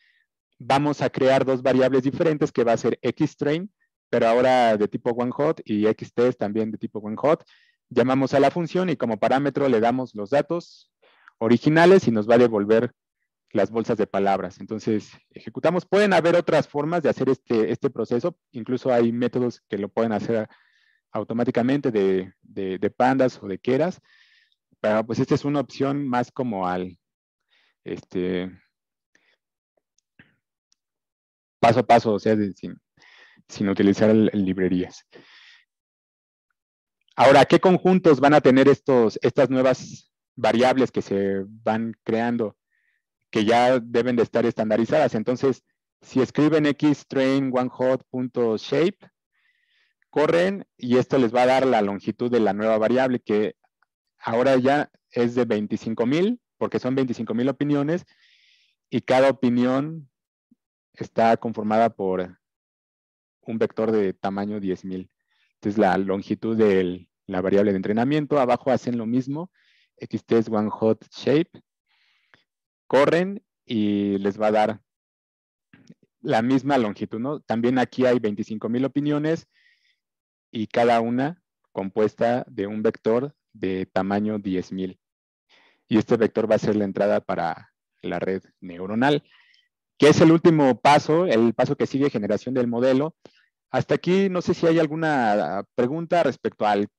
vamos a crear dos variables diferentes que va a ser xtrain, pero ahora de tipo OneHot, y xtest también de tipo OneHot. Llamamos a la función y como parámetro le damos los datos originales y nos va a devolver las bolsas de palabras. Entonces, ejecutamos. Pueden haber otras formas de hacer este proceso. Incluso hay métodos que lo pueden hacer automáticamente de pandas o de keras. Pero pues esta es una opción más como al paso a paso, o sea, sin utilizar librerías. Ahora, ¿qué conjuntos van a tener estas nuevas variables que se van creando, que ya deben de estar estandarizadas? Entonces, si escriben xtrain onehot.shape, corren y esto les va a dar la longitud de la nueva variable, que ahora ya es de 25,000, porque son 25,000 opiniones, y cada opinión está conformada por un vector de tamaño 10,000. Entonces, la longitud de la variable de entrenamiento, abajo hacen lo mismo, xtest onehot shape, corren y les va a dar la misma longitud, ¿no? También aquí hay 25,000 opiniones y cada una compuesta de un vector de tamaño 10,000. Y este vector va a ser la entrada para la red neuronal, que es el último paso, el paso que sigue generación del modelo. Hasta aquí no sé si hay alguna pregunta respecto al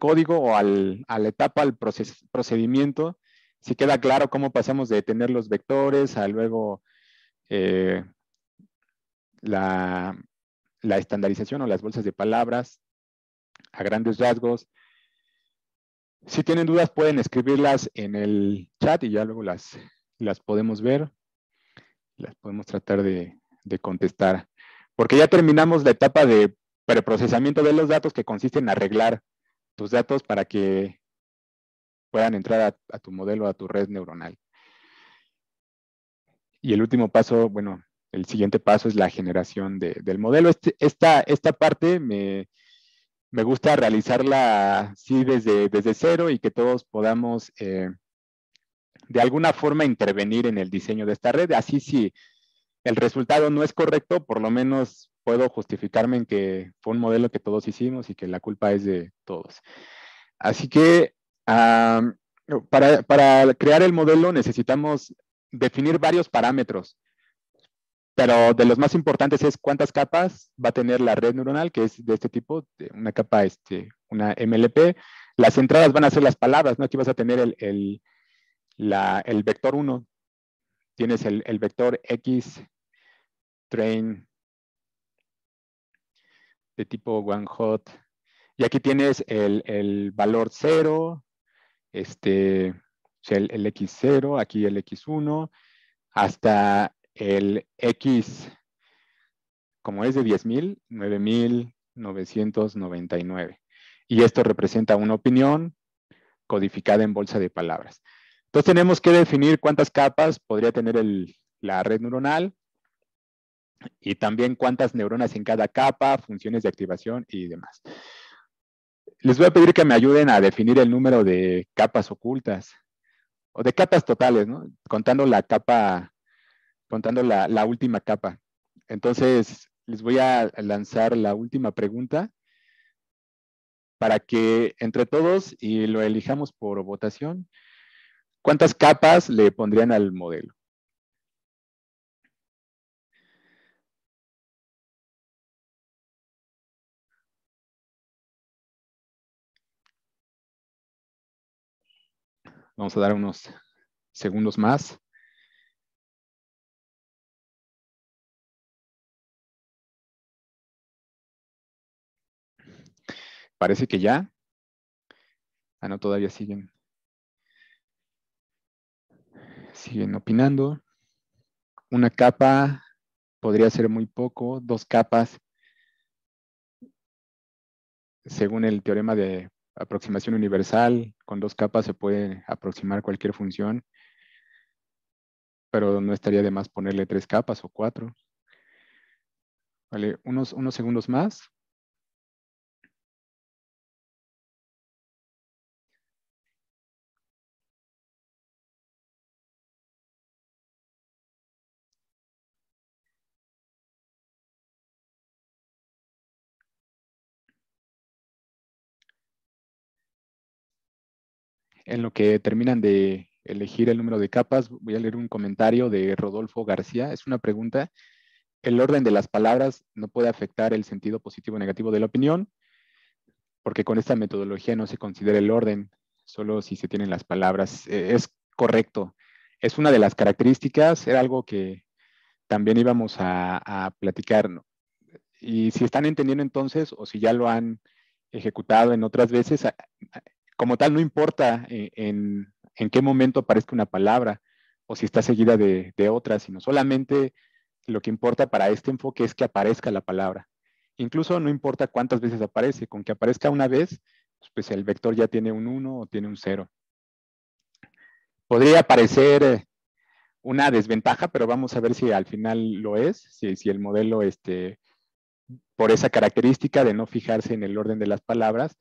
código o a la etapa, al procedimiento. Si queda claro cómo pasamos de tener los vectores a luego la estandarización o las bolsas de palabras a grandes rasgos. Si tienen dudas pueden escribirlas en el chat y ya luego las podemos ver. Las podemos tratar de contestar. Porque ya terminamos la etapa de preprocesamiento de los datos, que consiste en arreglar tus datos para que puedan entrar a tu modelo, a tu red neuronal. Y el último paso, bueno, el siguiente paso es la generación del modelo. Esta parte me gusta realizarla así desde cero y que todos podamos de alguna forma intervenir en el diseño de esta red. Así, si el resultado no es correcto, por lo menos puedo justificarme en que fue un modelo que todos hicimos y que la culpa es de todos. Así que para crear el modelo necesitamos definir varios parámetros, pero de los más importantes es cuántas capas va a tener la red neuronal, que es de este tipo, de una capa, una MLP. Las entradas van a ser las palabras, ¿no? Aquí vas a tener el vector 1. Tienes el vector X train de tipo OneHot. Y aquí tienes el valor 0, el X0, aquí el X1, hasta el X, como es de 10,000, 9,999. Y esto representa una opinión codificada en bolsa de palabras. Entonces tenemos que definir cuántas capas podría tener la red neuronal y también cuántas neuronas en cada capa, funciones de activación y demás. Les voy a pedir que me ayuden a definir el número de capas ocultas o de capas totales, ¿no? Contando la capa, contando la última capa. Entonces, les voy a lanzar la última pregunta para que entre todos, y lo elijamos por votación, ¿cuántas capas le pondrían al modelo? Vamos a dar unos segundos más. Parece que ya. Ah, no, todavía siguen opinando. Una capa podría ser muy poco. 2 capas, según el teorema de aproximación universal, con 2 capas se puede aproximar cualquier función, pero no estaría de más ponerle 3 capas o 4. Vale, unos segundos más. En lo que terminan de elegir el número de capas, voy a leer un comentario de Rodolfo García. Es una pregunta. El orden de las palabras no puede afectar el sentido positivo o negativo de la opinión, porque con esta metodología no se considera el orden, solo si se tienen las palabras. Es correcto. Es una de las características, era algo que también íbamos a platicar, ¿no? Y si están entendiendo entonces, o si ya lo han ejecutado en otras veces, como tal, no importa en qué momento aparezca una palabra o si está seguida de otra, sino solamente lo que importa para este enfoque es que aparezca la palabra. Incluso no importa cuántas veces aparece, con que aparezca una vez, pues el vector ya tiene un 1 o tiene un 0. Podría parecer una desventaja, pero vamos a ver si al final lo es, si el modelo, por esa característica de no fijarse en el orden de las palabras,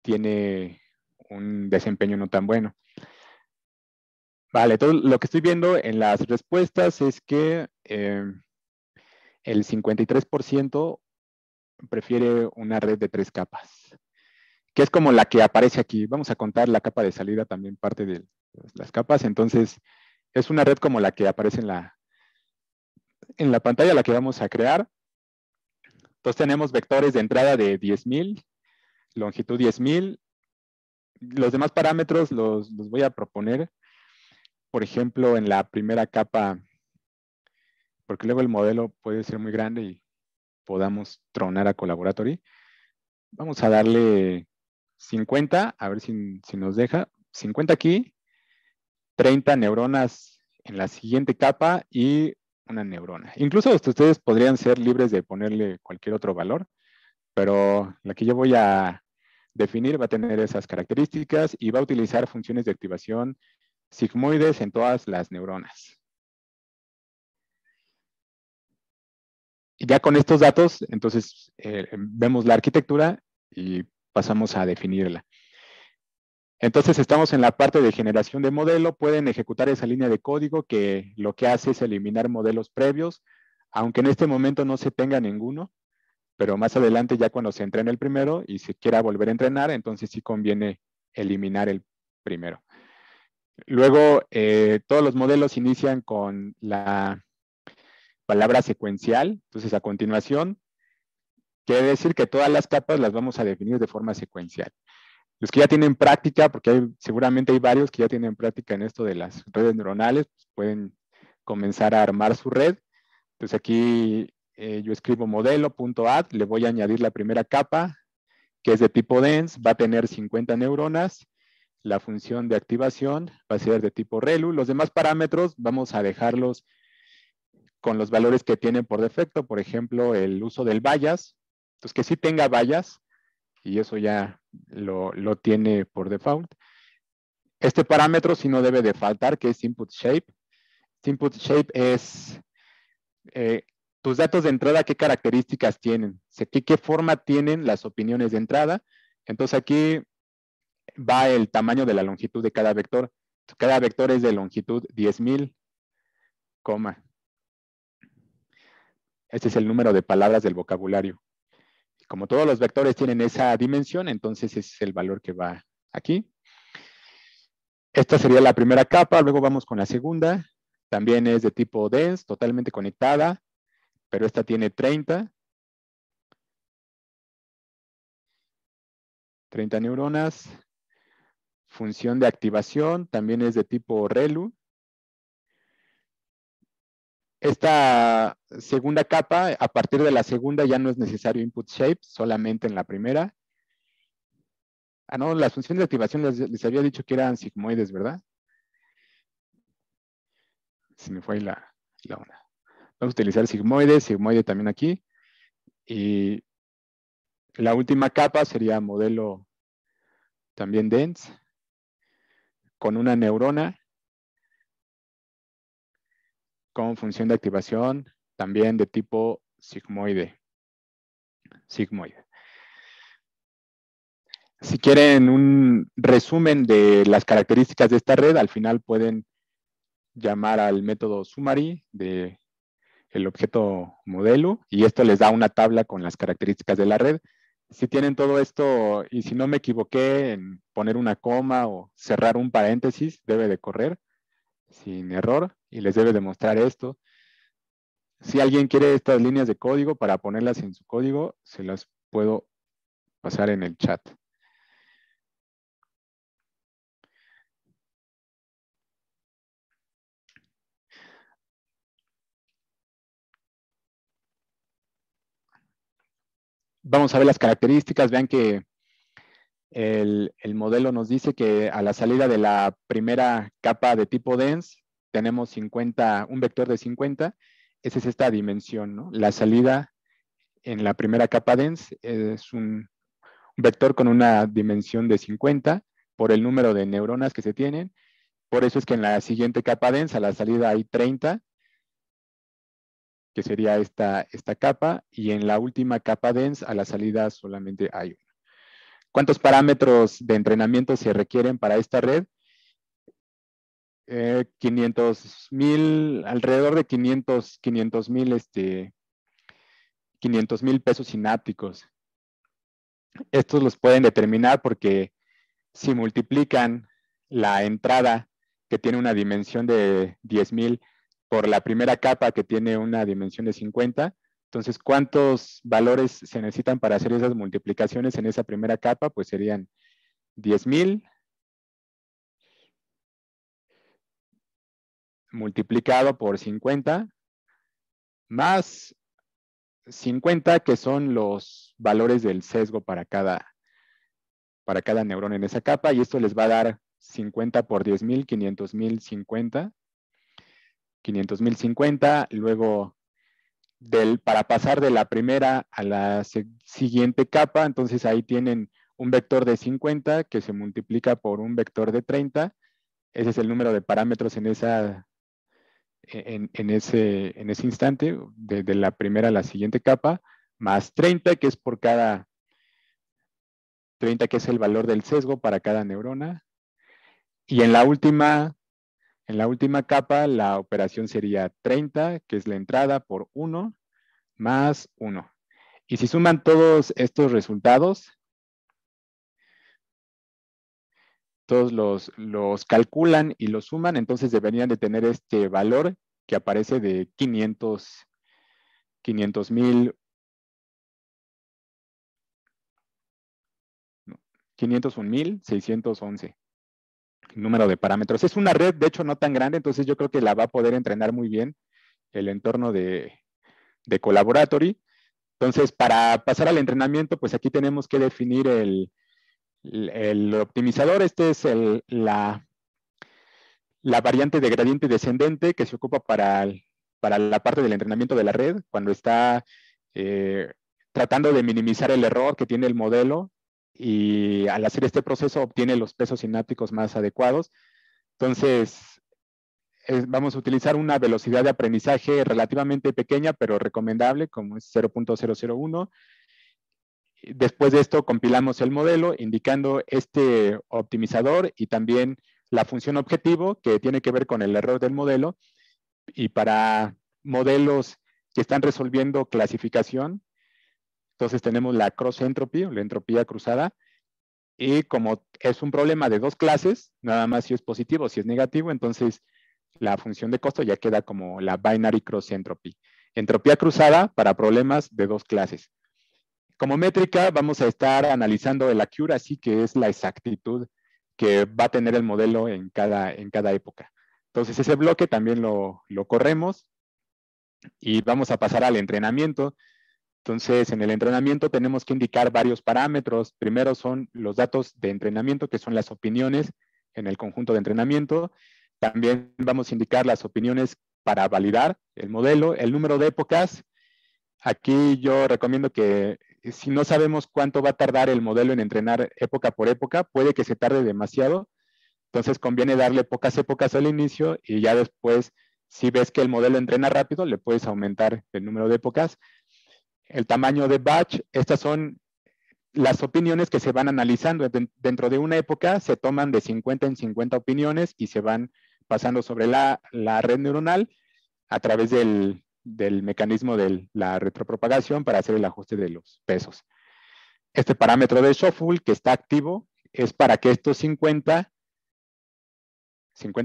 tiene un desempeño no tan bueno. Vale, todo lo que estoy viendo en las respuestas es que el 53% prefiere una red de 3 capas, que es como la que aparece aquí. Vamos a contar la capa de salida también parte de las capas, entonces es una red como la que aparece en la pantalla, la que vamos a crear. Entonces tenemos vectores de entrada de 10,000, longitud 10,000. Los demás parámetros los voy a proponer, por ejemplo, en la primera capa, porque luego el modelo puede ser muy grande y podamos tronar a Colaboratory. Vamos a darle 50, a ver si nos deja. 50 aquí, 30 neuronas en la siguiente capa y una neurona. Incluso ustedes podrían ser libres de ponerle cualquier otro valor, pero la que yo voy a definir va a tener esas características y va a utilizar funciones de activación sigmoides en todas las neuronas. Y ya con estos datos, entonces vemos la arquitectura y pasamos a definirla. Entonces estamos en la parte de generación de modelo. Pueden ejecutar esa línea de código que lo que hace es eliminar modelos previos, aunque en este momento no se tenga ninguno, pero más adelante ya cuando se entrene el primero y se quiera volver a entrenar, entonces sí conviene eliminar el primero. Luego, todos los modelos inician con la palabra secuencial. Entonces, a continuación, quiere decir que todas las capas las vamos a definir de forma secuencial. Los que ya tienen práctica, porque seguramente hay varios que ya tienen práctica en esto de las redes neuronales, pues pueden comenzar a armar su red. Entonces aquí yo escribo modelo.add, le voy a añadir la primera capa, que es de tipo dense, va a tener 50 neuronas. La función de activación va a ser de tipo ReLU. Los demás parámetros vamos a dejarlos con los valores que tienen por defecto. Por ejemplo, el uso del bias. Entonces, que sí tenga bias, y eso ya lo tiene por default. Este parámetro sí no debe de faltar, que es input shape. Input shape es tus datos de entrada, qué características tienen, qué forma tienen las opiniones de entrada. Entonces aquí va el tamaño de la longitud de cada vector. Cada vector es de longitud 10,000, coma. Este es el número de palabras del vocabulario. Como todos los vectores tienen esa dimensión, entonces ese es el valor que va aquí. Esta sería la primera capa, luego vamos con la segunda. También es de tipo dense, totalmente conectada, pero esta tiene 30 neuronas. Función de activación también es de tipo ReLU. Esta segunda capa, a partir de la segunda ya no es necesario input shape, solamente en la primera. Ah, no, las funciones de activación les había dicho que eran sigmoides, ¿verdad? Se me fue ahí la onda. Vamos a utilizar sigmoide también aquí. Y la última capa sería modelo también dense, con una neurona con función de activación también de tipo sigmoide. Si quieren un resumen de las características de esta red, al final pueden llamar al método summary de el objeto modelo y esto les da una tabla con las características de la red. Si tienen todo esto y si no me equivoqué en poner una coma o cerrar un paréntesis, debe de correr sin error y les debe de mostrar esto. Si alguien quiere estas líneas de código para ponerlas en su código, se las puedo pasar en el chat. Vamos a ver las características. Vean que el modelo nos dice que a la salida de la primera capa de tipo dense tenemos 50, un vector de 50. Esa es esta dimensión, ¿no? La salida en la primera capa dense es un vector con una dimensión de 50 por el número de neuronas que se tienen. Por eso es que en la siguiente capa densa a la salida hay 30, que sería esta capa, y en la última capa densa a la salida solamente hay uno. ¿Cuántos parámetros de entrenamiento se requieren para esta red? 500,000, alrededor de 500,000 pesos sinápticos. Estos los pueden determinar porque si multiplican la entrada que tiene una dimensión de 10,000 por la primera capa que tiene una dimensión de 50, entonces, ¿cuántos valores se necesitan para hacer esas multiplicaciones en esa primera capa? Pues serían 10,000 multiplicado por 50 más 50, que son los valores del sesgo para cada neurona en esa capa, y esto les va a dar 50 por 10,000, 500,050. 500,050, luego para pasar de la primera a la siguiente capa, entonces ahí tienen un vector de 50 que se multiplica por un vector de 30. Ese es el número de parámetros en ese instante, de la primera a la siguiente capa, más 30, que es por cada 30, que es el valor del sesgo para cada neurona. Y en la última capa, la operación sería 30, que es la entrada, por 1, más 1. Y si suman todos estos resultados, todos los calculan y los suman, entonces deberían de tener este valor que aparece de 501,611. Número de parámetros. Es una red, de hecho, no tan grande, entonces yo creo que la va a poder entrenar muy bien el entorno de Colaboratory. Entonces, para pasar al entrenamiento, pues aquí tenemos que definir el optimizador. Este es la variante de gradiente descendente que se ocupa para la parte del entrenamiento de la red, cuando está tratando de minimizar el error que tiene el modelo, y al hacer este proceso obtiene los pesos sinápticos más adecuados. Entonces, vamos a utilizar una velocidad de aprendizaje relativamente pequeña, pero recomendable, como es 0.001. Después de esto, compilamos el modelo indicando este optimizador y también la función objetivo, que tiene que ver con el error del modelo. Y para modelos que están resolviendo clasificación, entonces tenemos la cross entropy, o la entropía cruzada, y como es un problema de dos clases, nada más si es positivo o si es negativo, entonces la función de costo ya queda como la binary cross entropy. Entropía cruzada para problemas de dos clases. Como métrica vamos a estar analizando el accuracy, que es la exactitud que va a tener el modelo en cada época. Entonces ese bloque también lo corremos y vamos a pasar al entrenamiento. Entonces, en el entrenamiento tenemos que indicar varios parámetros. Primero son los datos de entrenamiento, que son las opiniones en el conjunto de entrenamiento. También vamos a indicar las opiniones para validar el modelo. El número de épocas, aquí yo recomiendo que si no sabemos cuánto va a tardar el modelo en entrenar época por época, puede que se tarde demasiado. Entonces conviene darle pocas épocas al inicio y ya después, si ves que el modelo entrena rápido, le puedes aumentar el número de épocas. El tamaño de batch, estas son las opiniones que se van analizando. Dentro de una época se toman de 50 en 50 opiniones y se van pasando sobre la red neuronal a través del mecanismo de la retropropagación para hacer el ajuste de los pesos. Este parámetro de shuffle que está activo es para que estos 50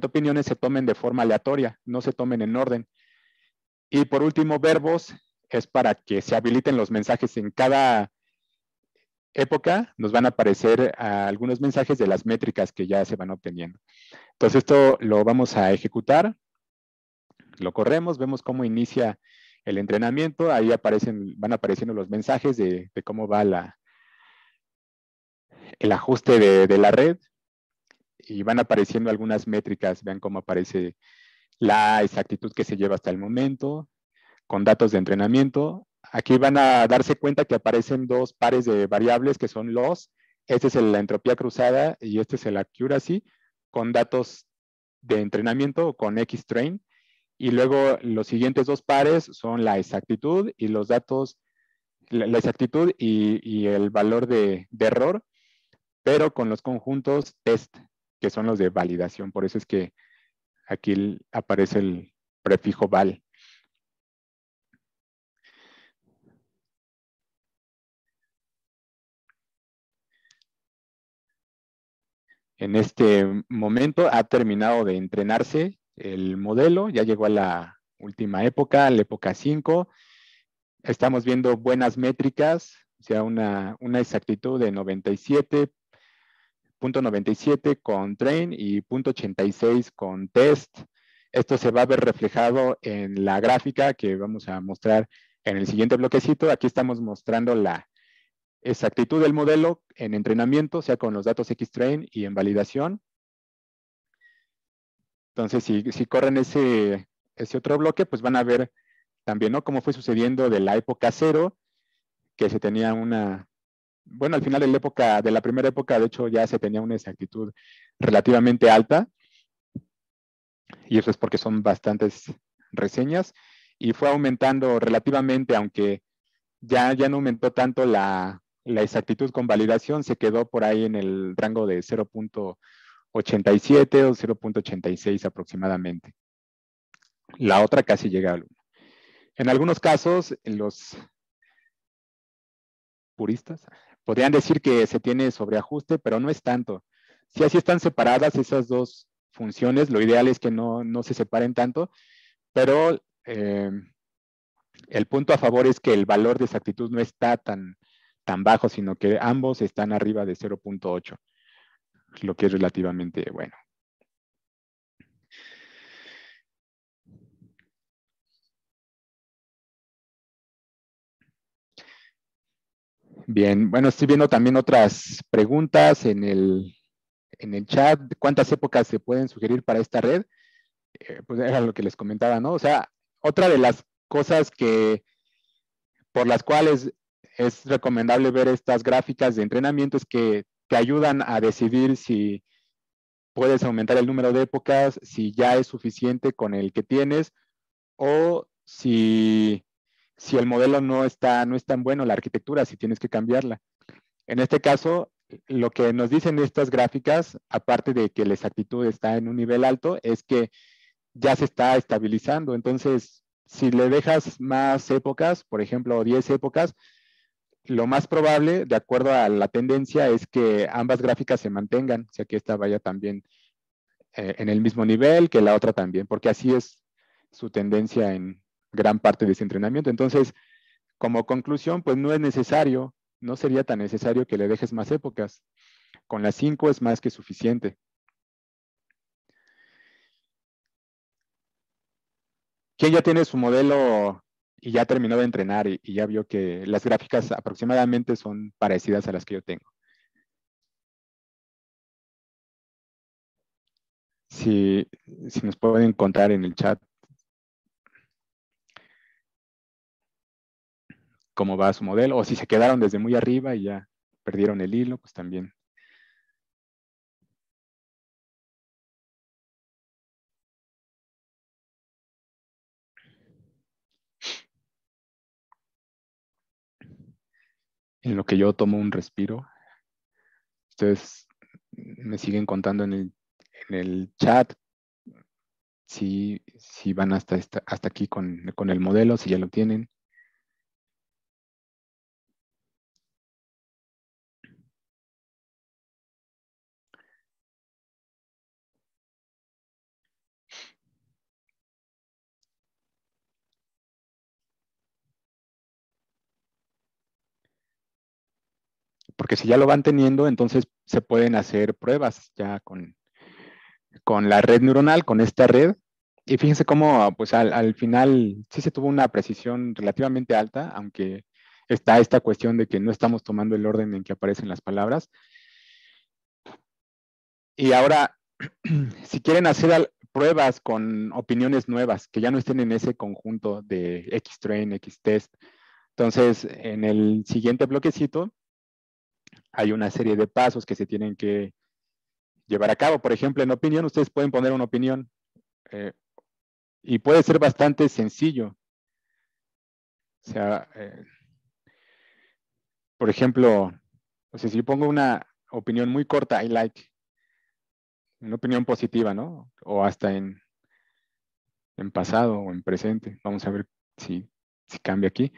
opiniones se tomen de forma aleatoria, no se tomen en orden. Y por último, verbos es para que se habiliten los mensajes en cada época. Nos van a aparecer algunos mensajes de las métricas que ya se van obteniendo. Entonces esto lo vamos a ejecutar. Lo corremos, vemos cómo inicia el entrenamiento. Ahí van apareciendo los mensajes de cómo va el ajuste de la red. Y van apareciendo algunas métricas. Vean cómo aparece la exactitud que se lleva hasta el momento, con datos de entrenamiento. Aquí van a darse cuenta que aparecen dos pares de variables que son los. Este es la entropía cruzada y este es el accuracy, con datos de entrenamiento con X-train. Y luego los siguientes dos pares son la exactitud y los datos, la exactitud y el valor de error, pero con los conjuntos test, que son los de validación. Por eso es que aquí aparece el prefijo val. En este momento ha terminado de entrenarse el modelo, ya llegó a la última época, la época 5. Estamos viendo buenas métricas, o sea, una exactitud de 97.97 con train y 0.86 con test. Esto se va a ver reflejado en la gráfica que vamos a mostrar en el siguiente bloquecito. Aquí estamos mostrando la exactitud del modelo en entrenamiento, o sea, con los datos X-train y en validación. Entonces, si corren ese otro bloque, pues van a ver también, ¿no? Cómo fue sucediendo de la época 0, que se tenía bueno, al final de la primera época, de hecho, ya se tenía una exactitud relativamente alta, y eso es porque son bastantes reseñas, y fue aumentando relativamente, aunque ya no aumentó tanto la exactitud con validación, se quedó por ahí en el rango de 0.87 o 0.86 aproximadamente. La otra casi llega al 1. En algunos casos, los puristas podrían decir que se tiene sobreajuste, pero no es tanto. Si así están separadas esas dos funciones, lo ideal es que no se separen tanto, pero el punto a favor es que el valor de exactitud no está tan bajo, sino que ambos están arriba de 0.8, lo que es relativamente bueno. Bien, bueno, estoy viendo también otras preguntas en el chat. ¿Cuántas épocas se pueden sugerir para esta red? Pues era lo que les comentaba, ¿no? O sea, otra de las cosas por las cuales es recomendable ver estas gráficas de entrenamiento es que te ayudan a decidir si puedes aumentar el número de épocas, si ya es suficiente con el que tienes, o si el modelo no es tan bueno, la arquitectura, si tienes que cambiarla. En este caso, lo que nos dicen estas gráficas, aparte de que la exactitud está en un nivel alto, es que ya se está estabilizando. Entonces, si le dejas más épocas, por ejemplo, 10 épocas, lo más probable, de acuerdo a la tendencia, es que ambas gráficas se mantengan, o sea, que esta vaya también en el mismo nivel, que la otra también, porque así es su tendencia en gran parte de ese entrenamiento. Entonces, como conclusión, pues no es necesario, no sería tan necesario que le dejes más épocas. Con las 5 es más que suficiente. ¿Quién ya tiene su modelo y ya terminó de entrenar y ya vio que las gráficas aproximadamente son parecidas a las que yo tengo? Si nos pueden contar en el chat cómo va su modelo, o si se quedaron desde muy arriba y ya perdieron el hilo, pues también. En lo que yo tomo un respiro, ustedes me siguen contando en el chat si van hasta aquí con el modelo, si ya lo tienen. Porque si ya lo van teniendo, entonces se pueden hacer pruebas ya con la red neuronal, con esta red. Y fíjense cómo, pues al final sí se tuvo una precisión relativamente alta, aunque está esta cuestión de que no estamos tomando el orden en que aparecen las palabras. Y ahora, si quieren hacer pruebas con opiniones nuevas, que ya no estén en ese conjunto de Xtrain, Xtest, entonces en el siguiente bloquecito hay una serie de pasos que se tienen que llevar a cabo. Por ejemplo, en opinión, ustedes pueden poner una opinión y puede ser bastante sencillo. O sea, por ejemplo, o sea, si yo pongo una opinión muy corta, I like, una opinión positiva, ¿no? O hasta en pasado o en presente. Vamos a ver si cambia aquí.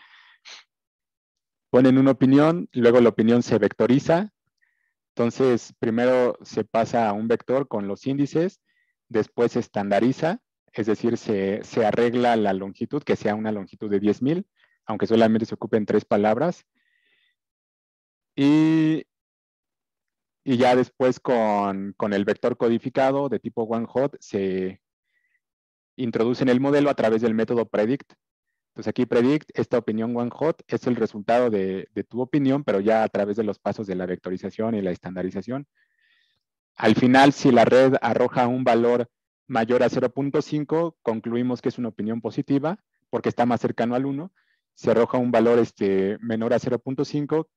Ponen una opinión, luego la opinión se vectoriza. Entonces, primero se pasa a un vector con los índices, después se estandariza, es decir, se arregla la longitud, que sea una longitud de 10,000, aunque solamente se ocupen 3 palabras. Y ya después con el vector codificado de tipo one-hot se introduce en el modelo a través del método predict. Entonces aquí predict, esta opinión one-hot es el resultado de tu opinión, pero ya a través de los pasos de la vectorización y la estandarización. Al final, si la red arroja un valor mayor a 0.5, concluimos que es una opinión positiva, porque está más cercano al 1. Si arroja un valor menor a 0.5,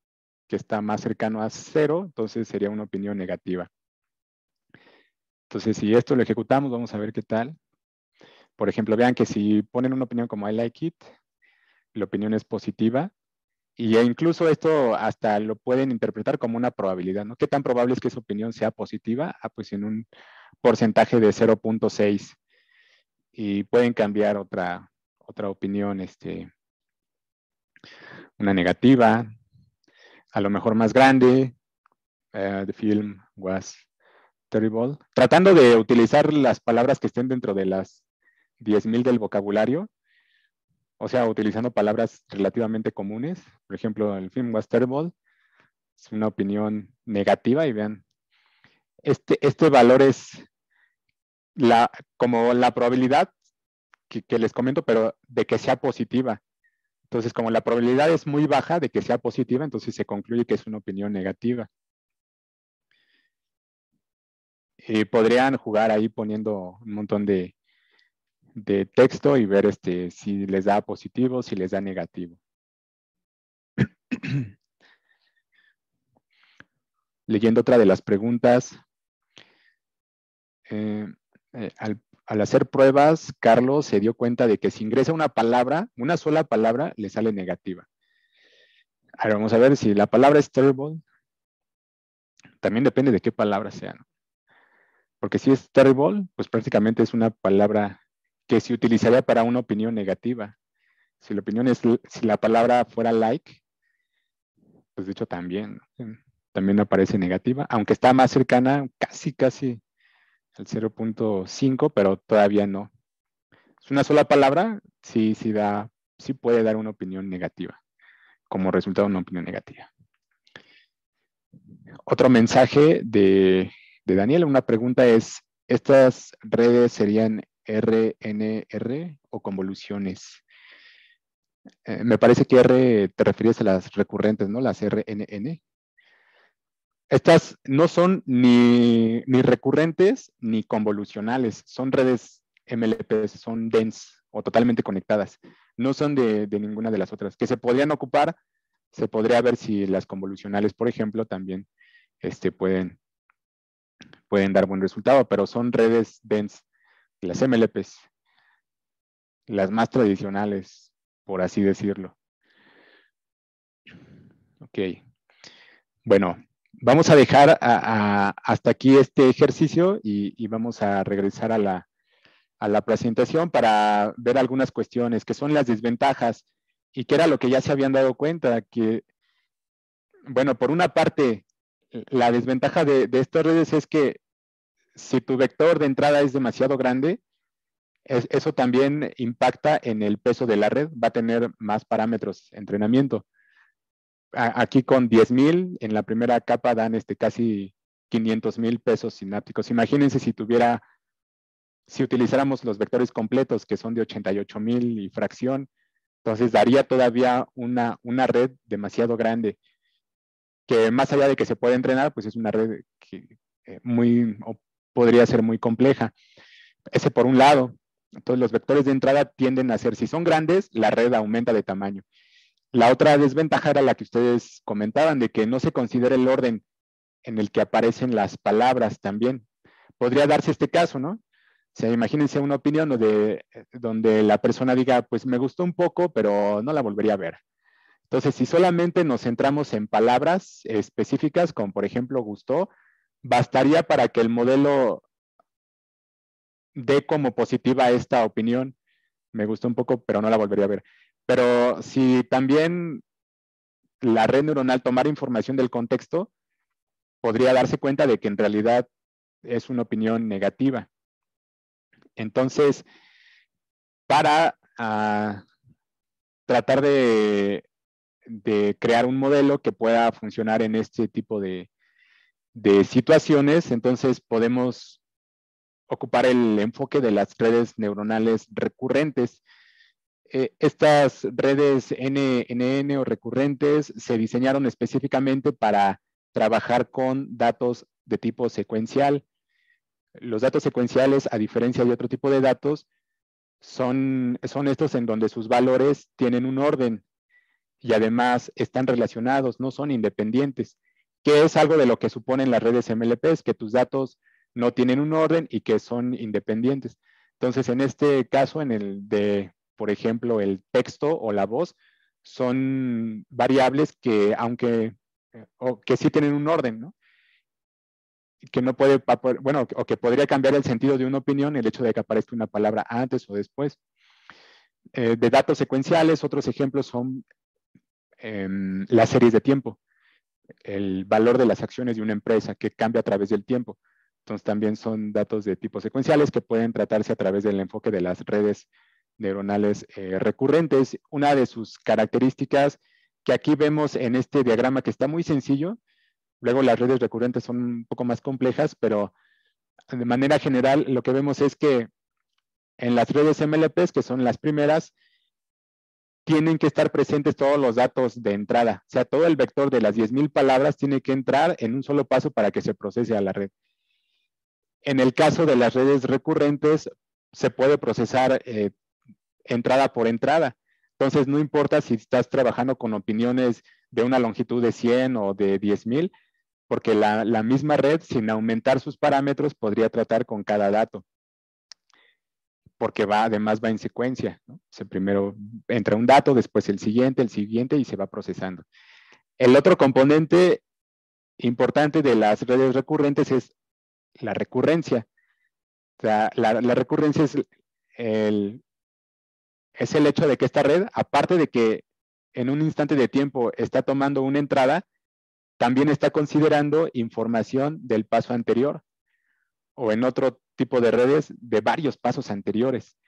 que está más cercano a 0, entonces sería una opinión negativa. Entonces, si esto lo ejecutamos, vamos a ver qué tal. Por ejemplo, vean que si ponen una opinión como I like it, la opinión es positiva. Y incluso esto hasta lo pueden interpretar como una probabilidad, ¿no? ¿Qué tan probable es que esa opinión sea positiva? Ah, pues en un porcentaje de 0.6. Y pueden cambiar otra opinión, una negativa, a lo mejor más grande. The film was terrible. Tratando de utilizar las palabras que estén dentro de las 10,000 del vocabulario, o sea, utilizando palabras relativamente comunes. Por ejemplo, el film was terrible, es una opinión negativa y vean, este valor es como la probabilidad que les comento, pero de que sea positiva. Entonces, como la probabilidad es muy baja de que sea positiva, entonces se concluye que es una opinión negativa. Y podrían jugar ahí poniendo un montón de texto y ver si les da positivo, si les da negativo. Leyendo otra de las preguntas, al hacer pruebas, Carlos se dio cuenta de que si ingresa una palabra, una sola palabra, le sale negativa. Ahora vamos a ver si la palabra es terrible. También depende de qué palabra sea, ¿no? Porque si es terrible, pues prácticamente es una palabra que se utilizaría para una opinión negativa. Si la palabra fuera like, pues de hecho también aparece negativa, aunque está más cercana, casi al 0.5, pero todavía no. Es una sola palabra, sí puede dar una opinión negativa, como resultado de una opinión negativa. Otro mensaje de Daniel, una pregunta es, ¿estas redes serían RNR o convoluciones? Me parece que R te refieres a las recurrentes, ¿no? Las RNN. Estas no son ni recurrentes ni convolucionales, son redes MLP, son dense, o totalmente conectadas. No son de ninguna de las otras. Que se podrían ocupar, se podría ver si las convolucionales, por ejemplo, también pueden dar buen resultado, pero son redes dense, las MLPs, las más tradicionales, por así decirlo. Ok. Bueno, vamos a dejar hasta aquí este ejercicio y vamos a regresar a la presentación para ver algunas cuestiones que son las desventajas y que era lo que ya se habían dado cuenta, que, bueno, por una parte, la desventaja de estas redes es que si tu vector de entrada es demasiado grande, eso también impacta en el peso de la red, va a tener más parámetros de entrenamiento. Aquí con 10,000 en la primera capa dan casi 500,000 pesos sinápticos. Imagínense si utilizáramos los vectores completos, que son de 88,000 y fracción, entonces daría todavía una red demasiado grande, que más allá de que se puede entrenar, pues es una red que podría ser muy compleja. Ese por un lado. Entonces los vectores de entrada tienden a ser, si son grandes, la red aumenta de tamaño. La otra desventaja era la que ustedes comentaban, de que no se considera el orden en el que aparecen las palabras también. Podría darse este caso, ¿no? O sea, imagínense una opinión donde la persona diga, pues me gustó un poco, pero no la volvería a ver. Entonces, si solamente nos centramos en palabras específicas, como por ejemplo gustó, bastaría para que el modelo dé como positiva esta opinión. Me gustó un poco, pero no la volvería a ver. Pero si también la red neuronal tomara información del contexto, podría darse cuenta de que en realidad es una opinión negativa. Entonces, para tratar de crear un modelo que pueda funcionar en este tipo de situaciones, entonces podemos ocupar el enfoque de las redes neuronales recurrentes. Estas redes NNN o recurrentes se diseñaron específicamente para trabajar con datos de tipo secuencial. Los datos secuenciales, a diferencia de otro tipo de datos, son estos en donde sus valores tienen un orden y además están relacionados, no son independientes, que es algo de lo que suponen las redes MLPs, que tus datos no tienen un orden y que son independientes. Entonces, en este caso, en el de, por ejemplo, el texto o la voz, son variables que, o que sí tienen un orden, ¿no? Que no puede, bueno, o que podría cambiar el sentido de una opinión el hecho de que aparezca una palabra antes o después. De datos secuenciales, otros ejemplos son las series de tiempo, el valor de las acciones de una empresa que cambia a través del tiempo. Entonces también son datos de tipo secuenciales que pueden tratarse a través del enfoque de las redes neuronales recurrentes. Una de sus características que aquí vemos en este diagrama que está muy sencillo, luego las redes recurrentes son un poco más complejas, pero de manera general lo que vemos es que en las redes MLPs, que son las primeras, tienen que estar presentes todos los datos de entrada. O sea, todo el vector de las 10,000 palabras tiene que entrar en un solo paso para que se procese a la red. En el caso de las redes recurrentes, se puede procesar entrada por entrada. Entonces, no importa si estás trabajando con opiniones de una longitud de 100 o de 10,000, porque la misma red, sin aumentar sus parámetros, podría tratar con cada dato. Porque además va en secuencia, ¿no? O sea, primero entra un dato, después el siguiente, y se va procesando. El otro componente importante de las redes recurrentes es la recurrencia. O sea, la recurrencia es el hecho de que esta red, aparte de que en un instante de tiempo está tomando una entrada, también está considerando información del paso anterior, o en otro tipo de redes, de varios pasos anteriores.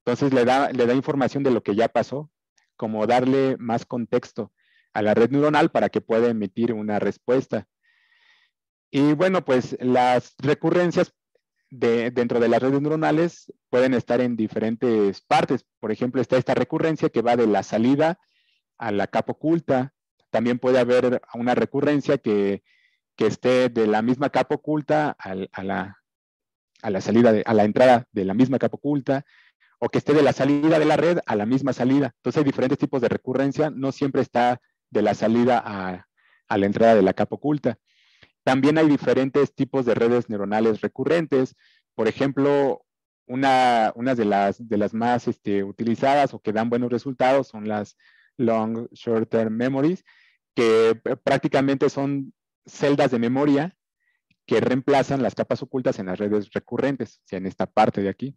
Entonces le da información de lo que ya pasó, como darle más contexto a la red neuronal para que pueda emitir una respuesta. Y bueno, pues las recurrencias dentro de las redes neuronales pueden estar en diferentes partes. Por ejemplo, está esta recurrencia que va de la salida a la capa oculta. También puede haber una recurrencia que esté de la misma capa oculta a la salida, a la entrada de la misma capa oculta, o que esté de la salida de la red a la misma salida. Entonces hay diferentes tipos de recurrencia, no siempre está de la salida a la entrada de la capa oculta. También hay diferentes tipos de redes neuronales recurrentes. Por ejemplo, una de las más utilizadas o que dan buenos resultados son las Long Short-Term Memories, que prácticamente son celdas de memoria que reemplazan las capas ocultas en las redes recurrentes, o sea, en esta parte de aquí.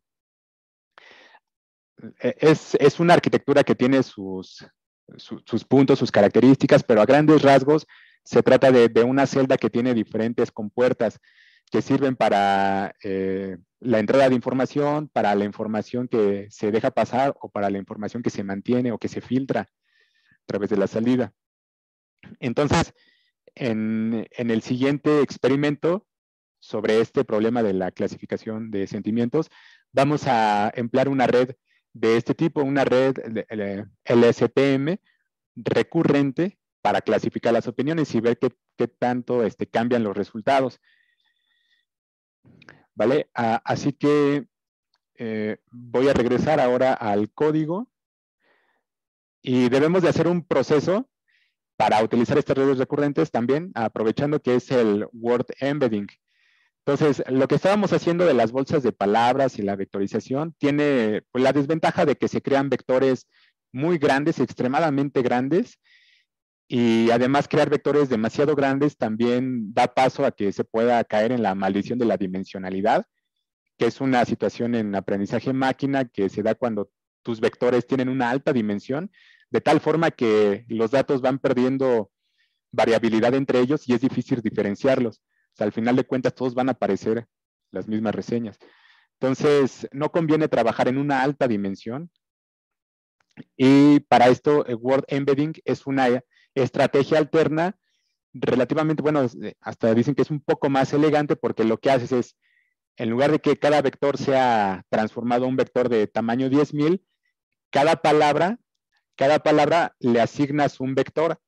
Es una arquitectura que tiene sus puntos, sus características, pero a grandes rasgos se trata de una celda que tiene diferentes compuertas que sirven para la entrada de información, para la información que se deja pasar o para la información que se mantiene o que se filtra a través de la salida. Entonces, en el siguiente experimento sobre este problema de la clasificación de sentimientos, vamos a emplear una red de este tipo, una red LSTM recurrente para clasificar las opiniones y ver qué tanto cambian los resultados. ¿Vale? Así que voy a regresar ahora al código y debemos de hacer un proceso para utilizar estas redes recurrentes también, aprovechando que es el word embedding. Entonces, lo que estábamos haciendo de las bolsas de palabras y la vectorización tiene pues, la desventaja de que se crean vectores muy grandes, extremadamente grandes, y además crear vectores demasiado grandes también da paso a que se pueda caer en la maldición de la dimensionalidad, que es una situación en aprendizaje máquina que se da cuando tus vectores tienen una alta dimensión, de tal forma que los datos van perdiendo variabilidad entre ellos y es difícil diferenciarlos. O sea, al final de cuentas todos van a aparecer las mismas reseñas. Entonces, no conviene trabajar en una alta dimensión. Y para esto, el word embedding es una estrategia alterna relativamente, bueno, hasta dicen que es un poco más elegante porque lo que haces es, en lugar de que cada vector sea transformado a un vector de tamaño 10,000, cada palabra le asignas un vector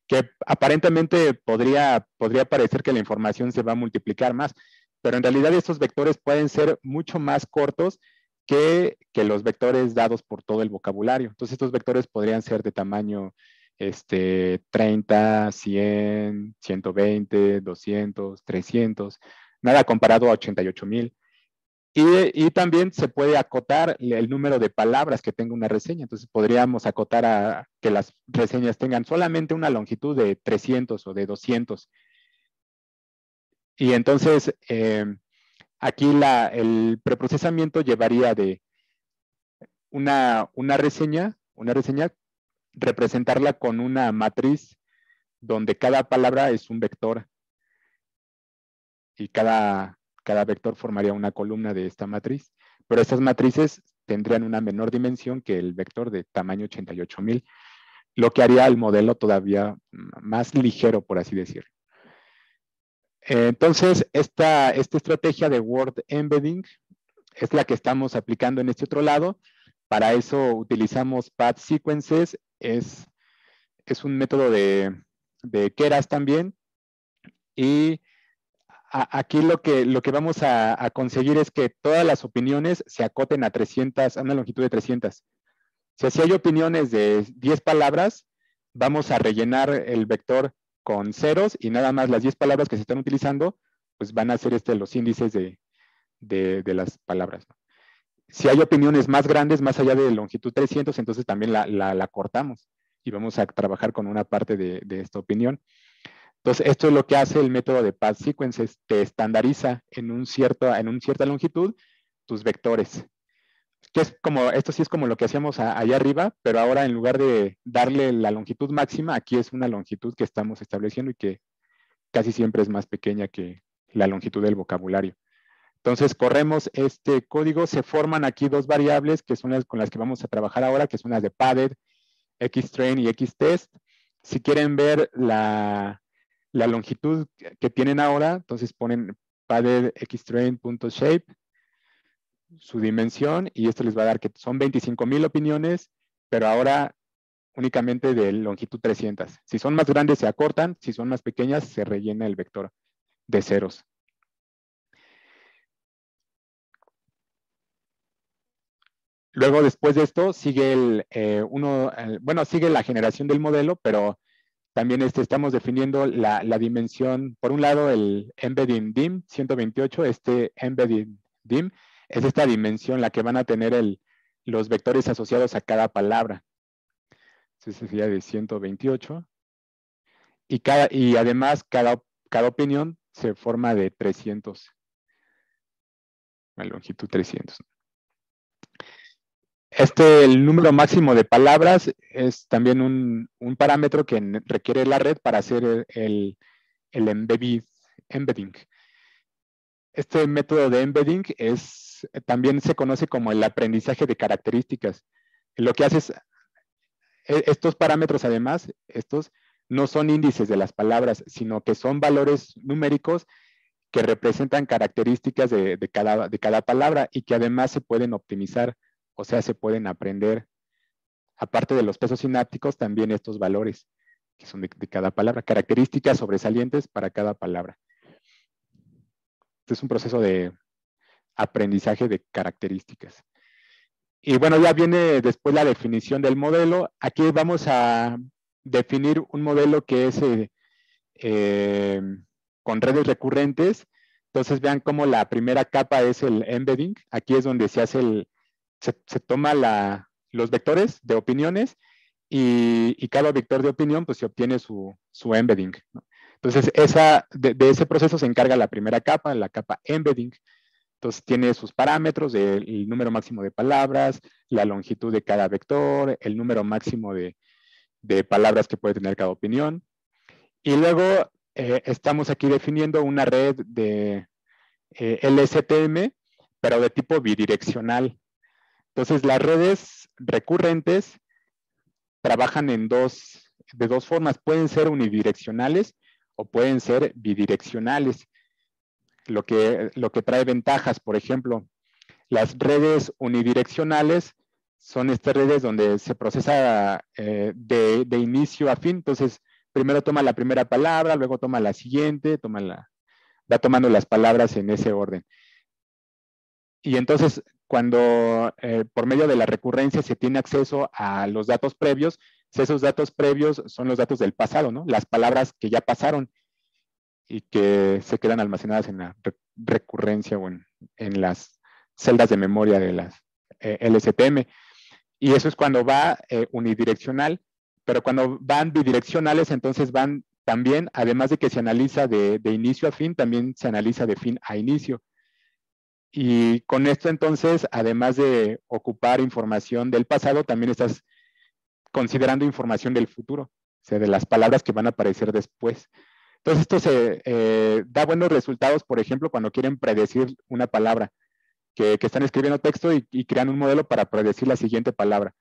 que aparentemente podría parecer que la información se va a multiplicar más, pero en realidad estos vectores pueden ser mucho más cortos que los vectores dados por todo el vocabulario. Entonces estos vectores podrían ser de tamaño 30, 100, 120, 200, 300, nada comparado a 88,000. Y también se puede acotar el número de palabras que tenga una reseña. Entonces podríamos acotar a que las reseñas tengan solamente una longitud de 300 o de 200. Y entonces aquí el preprocesamiento llevaría de una reseña, representarla con una matriz donde cada palabra es un vector y cada vector formaría una columna de esta matriz, pero estas matrices tendrían una menor dimensión que el vector de tamaño 88,000, lo que haría el modelo todavía más ligero, por así decirlo. Entonces, esta estrategia de word embedding es la que estamos aplicando en este otro lado. Para eso utilizamos path sequences, es un método de Keras también, y aquí lo que vamos a conseguir es que todas las opiniones se acoten a 300, a una longitud de 300. O sea, si hay opiniones de 10 palabras, vamos a rellenar el vector con ceros y nada más las 10 palabras que se están utilizando, pues van a ser los índices de las palabras. Si hay opiniones más grandes, más allá de longitud 300, entonces también la cortamos y vamos a trabajar con una parte de esta opinión. Entonces, esto es lo que hace el método de path sequences, te estandariza en una cierta longitud tus vectores. Esto sí es como lo que hacíamos allá arriba, pero ahora en lugar de darle la longitud máxima, aquí es una longitud que estamos estableciendo y que casi siempre es más pequeña que la longitud del vocabulario. Entonces, corremos este código, se forman aquí dos variables que son las con las que vamos a trabajar ahora, que son las de padded, xtrain y xtest. Si quieren ver la longitud que tienen ahora, entonces ponen padded xtrain.shape, su dimensión, y esto les va a dar que son 25,000 opiniones, pero ahora únicamente de longitud 300. Si son más grandes se acortan, si son más pequeñas se rellena el vector de ceros. Luego, después de esto, sigue sigue la generación del modelo, pero también estamos definiendo la dimensión. Por un lado, el embedding dim 128, embedding dim es esta dimensión la que van a tener los vectores asociados a cada palabra. Entonces sería de 128. Y además, cada opinión se forma de 300. La longitud 300. El número máximo de palabras es también un parámetro que requiere la red para hacer el embedding. Este método de embedding también se conoce como el aprendizaje de características. Lo que hace es, estos parámetros además, estos no son índices de las palabras, sino que son valores numéricos que representan características de cada palabra y que además se pueden optimizar, o sea, se pueden aprender. Aparte de los pesos sinápticos, también estos valores que son de cada palabra, características sobresalientes para cada palabra. Este es un proceso de aprendizaje de características. Y bueno, ya viene después la definición del modelo. Aquí vamos a definir un modelo que es con redes recurrentes. Entonces vean cómo la primera capa es el embedding. Aquí es donde se hace se toma los vectores de opiniones y cada vector de opinión pues se obtiene su embedding, ¿no? Entonces de ese proceso se encarga la primera capa, la capa embedding. Entonces tiene sus parámetros del número máximo de palabras, la longitud de cada vector, el número máximo de palabras que puede tener cada opinión. Y luego estamos aquí definiendo una red de LSTM, pero de tipo bidireccional. Entonces las redes recurrentes trabajan de dos formas. Pueden ser unidireccionales o pueden ser bidireccionales. Lo que trae ventajas, por ejemplo, las redes unidireccionales son estas redes donde se procesa de inicio a fin. Entonces, primero toma la primera palabra, luego toma la siguiente, va tomando las palabras en ese orden. Y entonces, cuando por medio de la recurrencia se tiene acceso a los datos previos, esos datos previos son los datos del pasado, ¿no? Las palabras que ya pasaron y que se quedan almacenadas en la recurrencia o en las celdas de memoria de las LSTM. Y eso es cuando va unidireccional, pero cuando van bidireccionales, entonces van también, además de que se analiza de inicio a fin, también se analiza de fin a inicio. Y con esto entonces, además de ocupar información del pasado, también estás considerando información del futuro, o sea, de las palabras que van a aparecer después. Entonces esto da buenos resultados, por ejemplo, cuando quieren predecir una palabra, que están escribiendo texto y crean un modelo para predecir la siguiente palabra.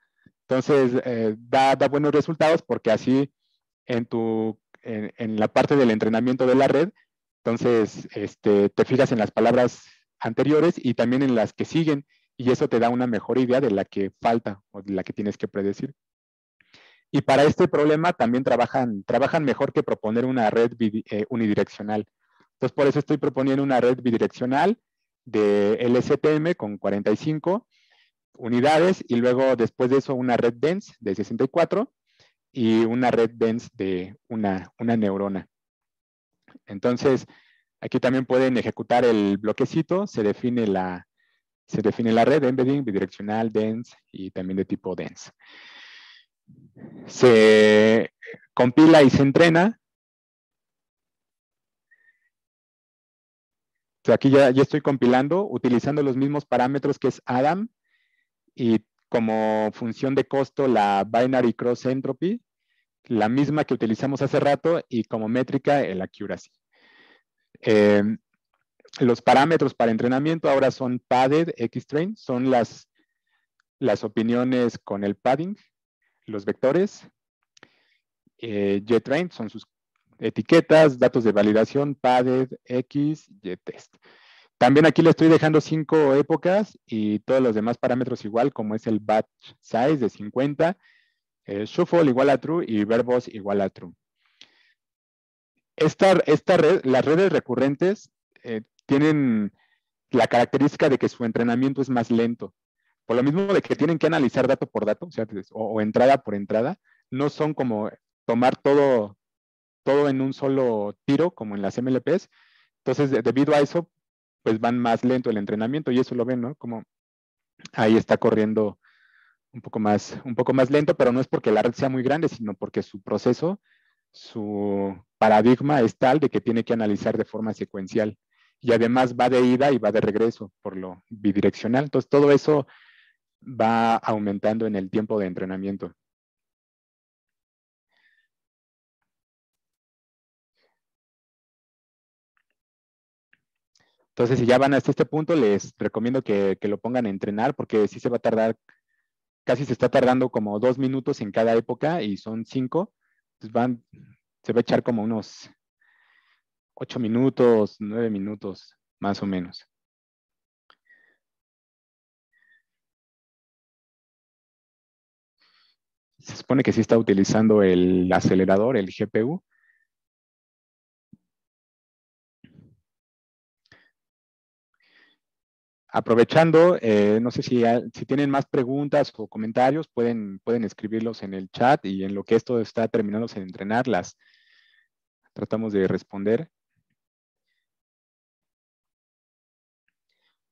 Entonces da buenos resultados porque así en la parte del entrenamiento de la red, entonces te fijas en las palabras anteriores y también en las que siguen, y eso te da una mejor idea de la que falta o de la que tienes que predecir. Y para este problema también trabajan mejor que proponer una red unidireccional. Entonces, por eso estoy proponiendo una red bidireccional de LSTM con 45 unidades y luego después de eso una red dense de 64 y una red dense de una neurona. Entonces, aquí también pueden ejecutar el bloquecito, se define la red embedding, bidireccional, dense y también de tipo dense. Se compila y se entrena. Entonces aquí ya estoy compilando utilizando los mismos parámetros que es Adam y como función de costo la binary cross entropy, la misma que utilizamos hace rato y como métrica el accuracy. Los parámetros para entrenamiento ahora son padded xtrain, son las opiniones con el padding, los vectores. JTrain son sus etiquetas, datos de validación, padded, x, JTest. También aquí le estoy dejando 5 épocas y todos los demás parámetros igual, como es el batch size de 50, shuffle igual a true y verbos igual a true. Las redes recurrentes tienen la característica de que su entrenamiento es más lento. por lo mismo de que tienen que analizar dato por dato, o sea, o entrada por entrada, no son como tomar todo en un solo tiro, como en las MLPs. Entonces, debido a eso, pues van más lento el entrenamiento y eso lo ven, ¿no? Como ahí está corriendo un poco más lento, pero no es porque la red sea muy grande, sino porque su proceso, su paradigma es tal de que tiene que analizar de forma secuencial. Y además va de ida y va de regreso por lo bidireccional. Entonces, todo eso va aumentando en el tiempo de entrenamiento. Entonces, si ya van hasta este punto, les recomiendo que lo pongan a entrenar porque sí se va a tardar, casi se está tardando como 2 minutos en cada época y son 5. Pues se va a echar como unos 8 minutos, 9 minutos, más o menos. Se supone que sí está utilizando el acelerador, el GPU. Aprovechando, no sé si tienen más preguntas o comentarios, pueden escribirlos en el chat y en lo que esto está terminándose de entrenar, las tratamos de responder.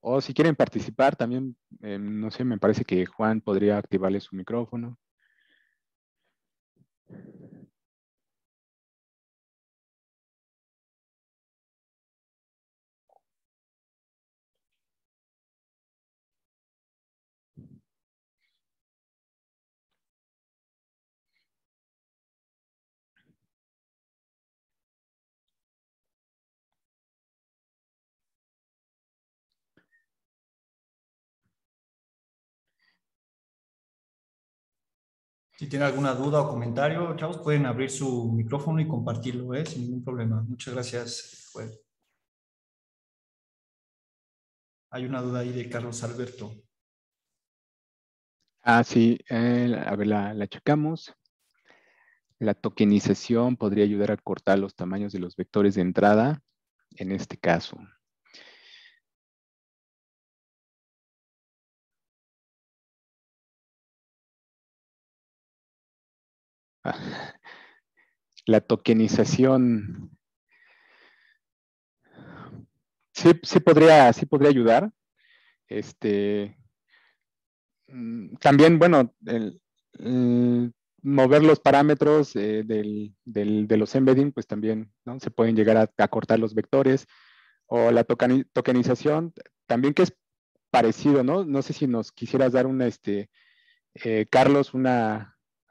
O si quieren participar también, no sé, me parece que Juan podría activarle su micrófono. Si tienen alguna duda o comentario, chavos, pueden abrir su micrófono y compartirlo, ¿eh? Sin ningún problema. Muchas gracias, Joel. Hay una duda ahí de Carlos Alberto. Ah, sí, a ver, la checamos. La tokenización podría ayudar a cortar los tamaños de los vectores de entrada, en este caso. La tokenización sí podría ayudar. También, bueno, mover los parámetros de los embedding, pues también, ¿no? Se pueden llegar a cortar los vectores. O la tokenización, también que es parecido, ¿no? No sé si nos quisieras dar Carlos,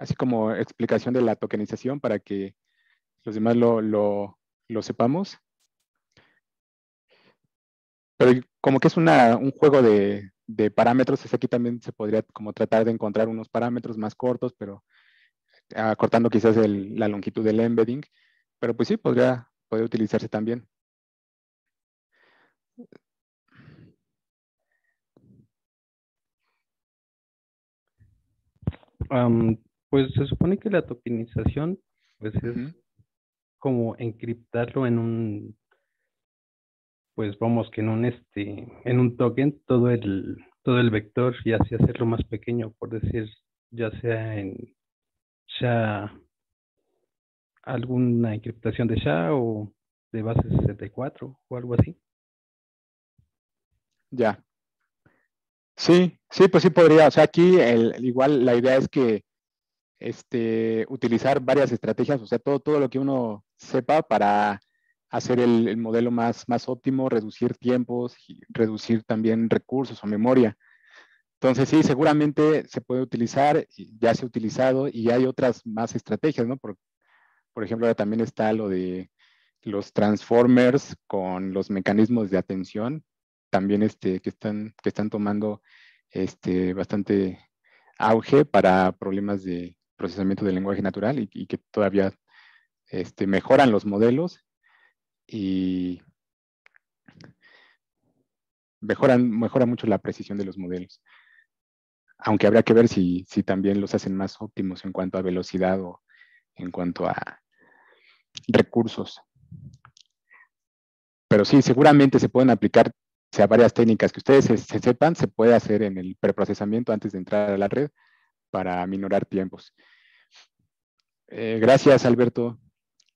así como explicación de la tokenización para que los demás lo sepamos. Pero como que es un juego de parámetros, es aquí también se podría como tratar de encontrar unos parámetros más cortos, pero cortando quizás la longitud del embedding. Pero pues sí, podría utilizarse también. Pues se supone que la tokenización pues es Ujú. como encriptarlo en un, pues vamos que en un token todo el vector y así hacerlo más pequeño, por decir, ya sea en SHA, alguna encriptación de SHA o de base 64 o algo así. Ya. Sí, pues sí podría. O sea, aquí igual la idea es que utilizar varias estrategias, o sea, todo lo que uno sepa para hacer el modelo más óptimo, reducir tiempos, y reducir también recursos o memoria. Entonces, sí, seguramente se puede utilizar, ya se ha utilizado y hay otras más estrategias, ¿no? Por ejemplo, ahora también está lo de los transformers con los mecanismos de atención, también que están tomando bastante auge para problemas de procesamiento del lenguaje natural y que todavía mejoran los modelos y mejora mucho la precisión de los modelos. Aunque habría que ver si también los hacen más óptimos en cuanto a velocidad o en cuanto a recursos. Pero sí, seguramente se pueden aplicar sea, varias técnicas que ustedes se sepan, se puede hacer en el preprocesamiento antes de entrar a la red para aminorar tiempos. Gracias, Alberto.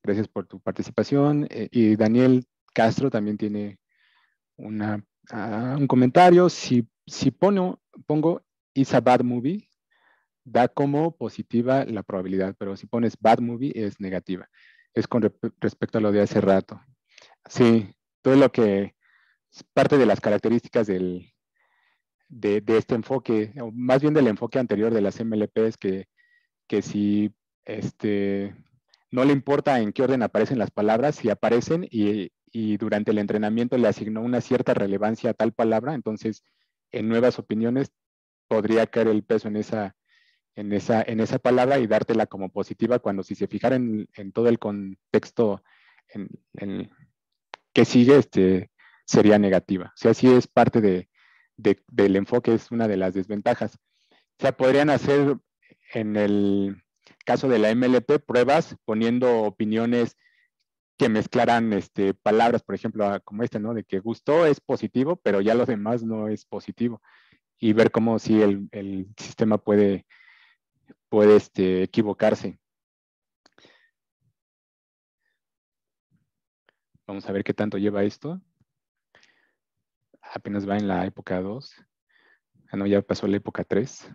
Gracias por tu participación. Y Daniel Castro también tiene un comentario. Si pongo is a bad movie, da como positiva la probabilidad, pero si pones bad movie es negativa. Es con respecto a lo de hace rato. Sí, todo lo que es parte de las características de este enfoque, o más bien del enfoque anterior de las MLPs, que si no le importa en qué orden aparecen las palabras, si aparecen y durante el entrenamiento le asignó una cierta relevancia a tal palabra, entonces en nuevas opiniones podría caer el peso en esa palabra y dártela como positiva, cuando si se fijara en todo el contexto en que sigue, sería negativa. O sea, sí es parte del enfoque, es una de las desventajas. O sea, podrían hacer en el caso de la MLP pruebas poniendo opiniones que mezclaran palabras, por ejemplo, como ¿no? De que gustó es positivo, pero ya los demás no es positivo. Y ver cómo si el sistema puede equivocarse. Vamos a ver qué tanto lleva esto. Apenas va en la época 2. Ah, no, ya pasó la época 3.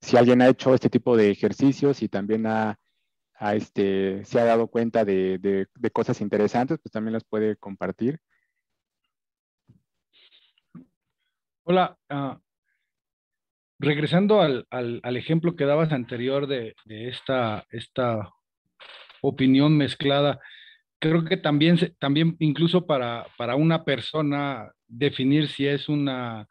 Si alguien ha hecho este tipo de ejercicios y también se ha dado cuenta de cosas interesantes, pues también las puede compartir. Hola, regresando al ejemplo que dabas anterior de esta opinión mezclada, creo que también, también incluso para una persona definir si es una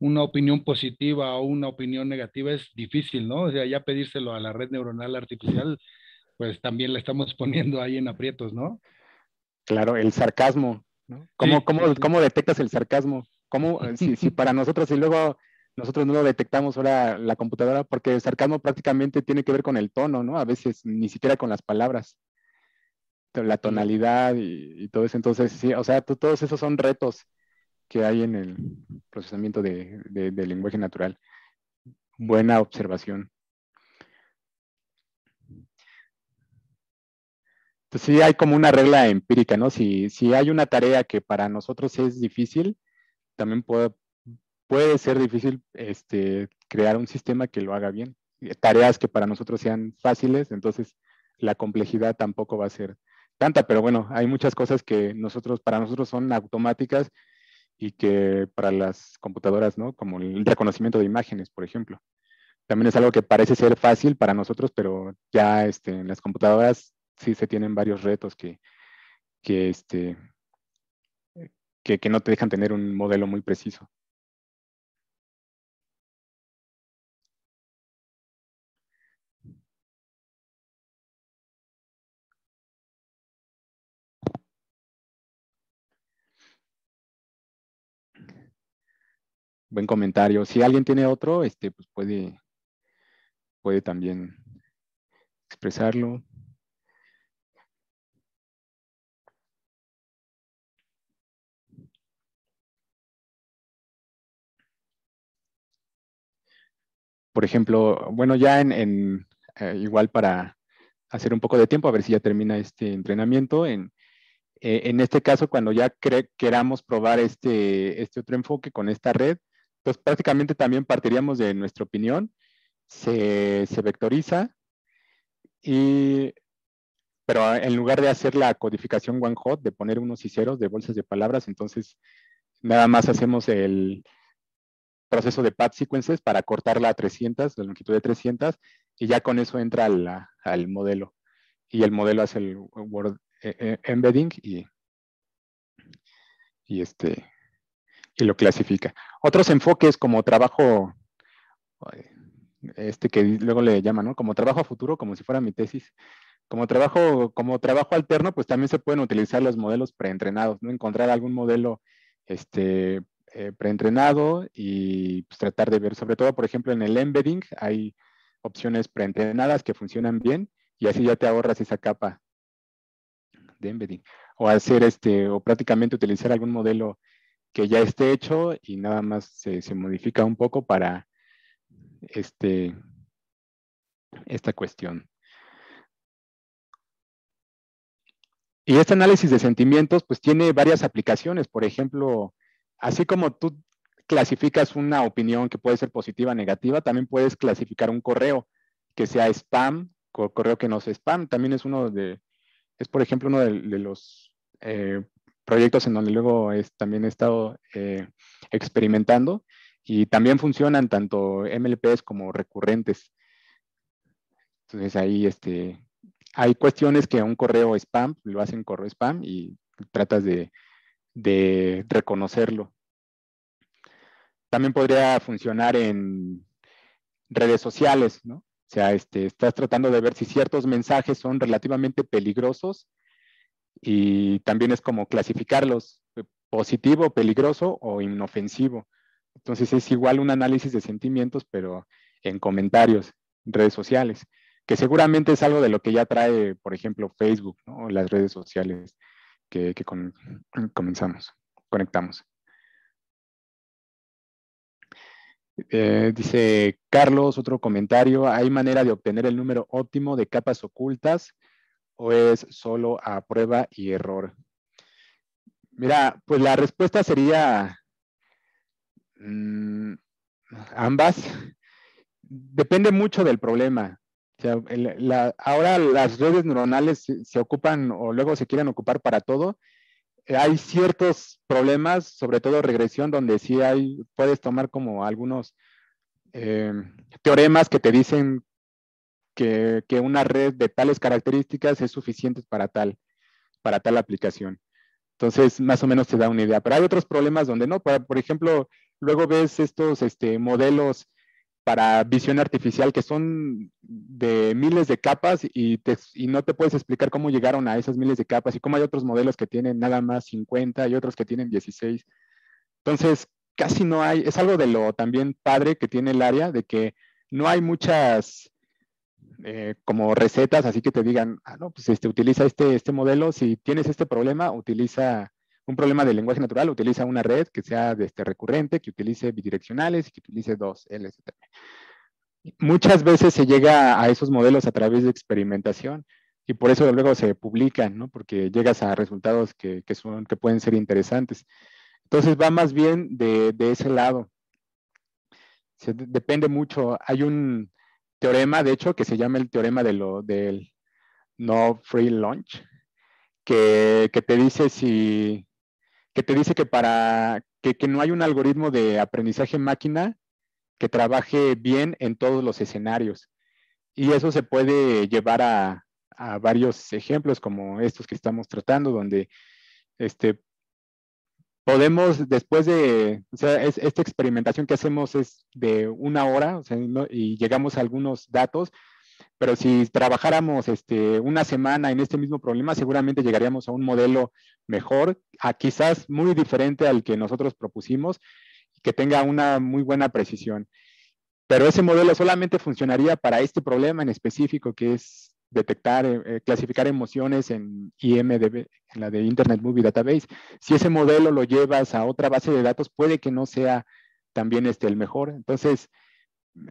opinión positiva o una opinión negativa es difícil, ¿no? O sea, ya pedírselo a la red neuronal artificial, pues también la estamos poniendo ahí en aprietos, ¿no? Claro, el sarcasmo, ¿no? Sí, sí, sí. ¿Cómo detectas el sarcasmo? Si para nosotros y luego nosotros no lo detectamos ahora la computadora, porque el sarcasmo prácticamente tiene que ver con el tono, ¿no? A veces ni siquiera con las palabras, la tonalidad y todo eso. Entonces, sí, o sea, todos esos son retos que hay en el procesamiento del lenguaje natural. Buena observación. Entonces, sí hay como una regla empírica, ¿no? Si hay una tarea que para nosotros es difícil, también puede ser difícil crear un sistema que lo haga bien. Tareas que para nosotros sean fáciles, entonces la complejidad tampoco va a ser tanta, pero bueno, hay muchas cosas que para nosotros son automáticas y que para las computadoras, ¿no? Como el reconocimiento de imágenes, por ejemplo. También es algo que parece ser fácil para nosotros, pero ya en las computadoras sí se tienen varios retos que, que no te dejan tener un modelo muy preciso. Buen comentario. Si alguien tiene otro, pues puede también expresarlo. Por ejemplo, bueno, ya igual para hacer un poco de tiempo, a ver si ya termina este entrenamiento. En este caso, cuando ya queramos probar este otro enfoque con esta red, pues prácticamente también partiríamos de nuestra opinión, se vectoriza, pero en lugar de hacer la codificación one hot, de poner unos y ceros de bolsas de palabras, entonces nada más hacemos el proceso de path sequences para cortarla a 300, la longitud de 300, y ya con eso entra al modelo. Y el modelo hace el word embedding y lo clasifica. Otros enfoques como trabajo, que luego le llaman, ¿no? Como trabajo a futuro, como si fuera mi tesis. Como trabajo alterno, pues también se pueden utilizar los modelos preentrenados, ¿no? Encontrar algún modelo preentrenado y pues, tratar de ver, sobre todo, por ejemplo, en el embedding hay opciones preentrenadas que funcionan bien y así ya te ahorras esa capa de embedding. O hacer o prácticamente utilizar algún modelo que ya esté hecho y nada más se modifica un poco para esta cuestión. Y este análisis de sentimientos, pues tiene varias aplicaciones. Por ejemplo, así como tú clasificas una opinión que puede ser positiva o negativa, también puedes clasificar un correo que sea spam, correo que no sea spam. También es por ejemplo, uno de los proyectos en donde luego también he estado experimentando y también funcionan tanto MLPs como recurrentes. Entonces ahí hay cuestiones que a un correo spam lo hacen correo spam y tratas de reconocerlo. También podría funcionar en redes sociales, ¿no? O sea, estás tratando de ver si ciertos mensajes son relativamente peligrosos y también es como clasificarlos, positivo, peligroso o inofensivo. Entonces es igual un análisis de sentimientos, pero en comentarios, en redes sociales, que seguramente es algo de lo que ya trae, por ejemplo, Facebook, ¿no? O las redes sociales que conectamos. Dice Carlos, otro comentario, ¿hay manera de obtener el número óptimo de capas ocultas o es solo a prueba y error? Mira, pues la respuesta sería ambas. Depende mucho del problema. O sea, ahora las redes neuronales se ocupan o luego se quieren ocupar para todo. Hay ciertos problemas, sobre todo regresión, donde sí puedes tomar como algunos teoremas que te dicen que una red de tales características es suficiente para tal aplicación. Entonces, más o menos te da una idea. Pero hay otros problemas donde no. Por ejemplo, luego ves estos modelos para visión artificial que son de miles de capas y no te puedes explicar cómo llegaron a esas miles de capas y cómo hay otros modelos que tienen nada más 50 y otros que tienen 16. Entonces, casi no hay, es algo de lo también padre que tiene el área, de que no hay muchas como recetas, así que te digan, no, pues utiliza este modelo, si tienes este problema, utiliza un problema de lenguaje natural, utiliza una red que sea recurrente, que utilice bidireccionales y que utilice dos LSTM. Muchas veces se llega a esos modelos a través de experimentación y por eso luego se publican, ¿no? Porque llegas a resultados que pueden ser interesantes. Entonces va más bien de ese lado. Depende mucho. Hay un teorema, de hecho, que se llama el teorema del no free lunch, que te dice que no hay un algoritmo de aprendizaje máquina que trabaje bien en todos los escenarios. Y eso se puede llevar a varios ejemplos como estos que estamos tratando, donde podemos, después de, o sea, esta experimentación que hacemos es de 1 hora, o sea, y llegamos a algunos datos, pero si trabajáramos 1 semana en este mismo problema, seguramente llegaríamos a un modelo mejor, quizás muy diferente al que nosotros propusimos, que tenga una muy buena precisión. Pero ese modelo solamente funcionaría para este problema en específico, que es detectar, clasificar emociones en IMDb, en la de Internet Movie Database. Si ese modelo lo llevas a otra base de datos, puede que no sea también el mejor. Entonces,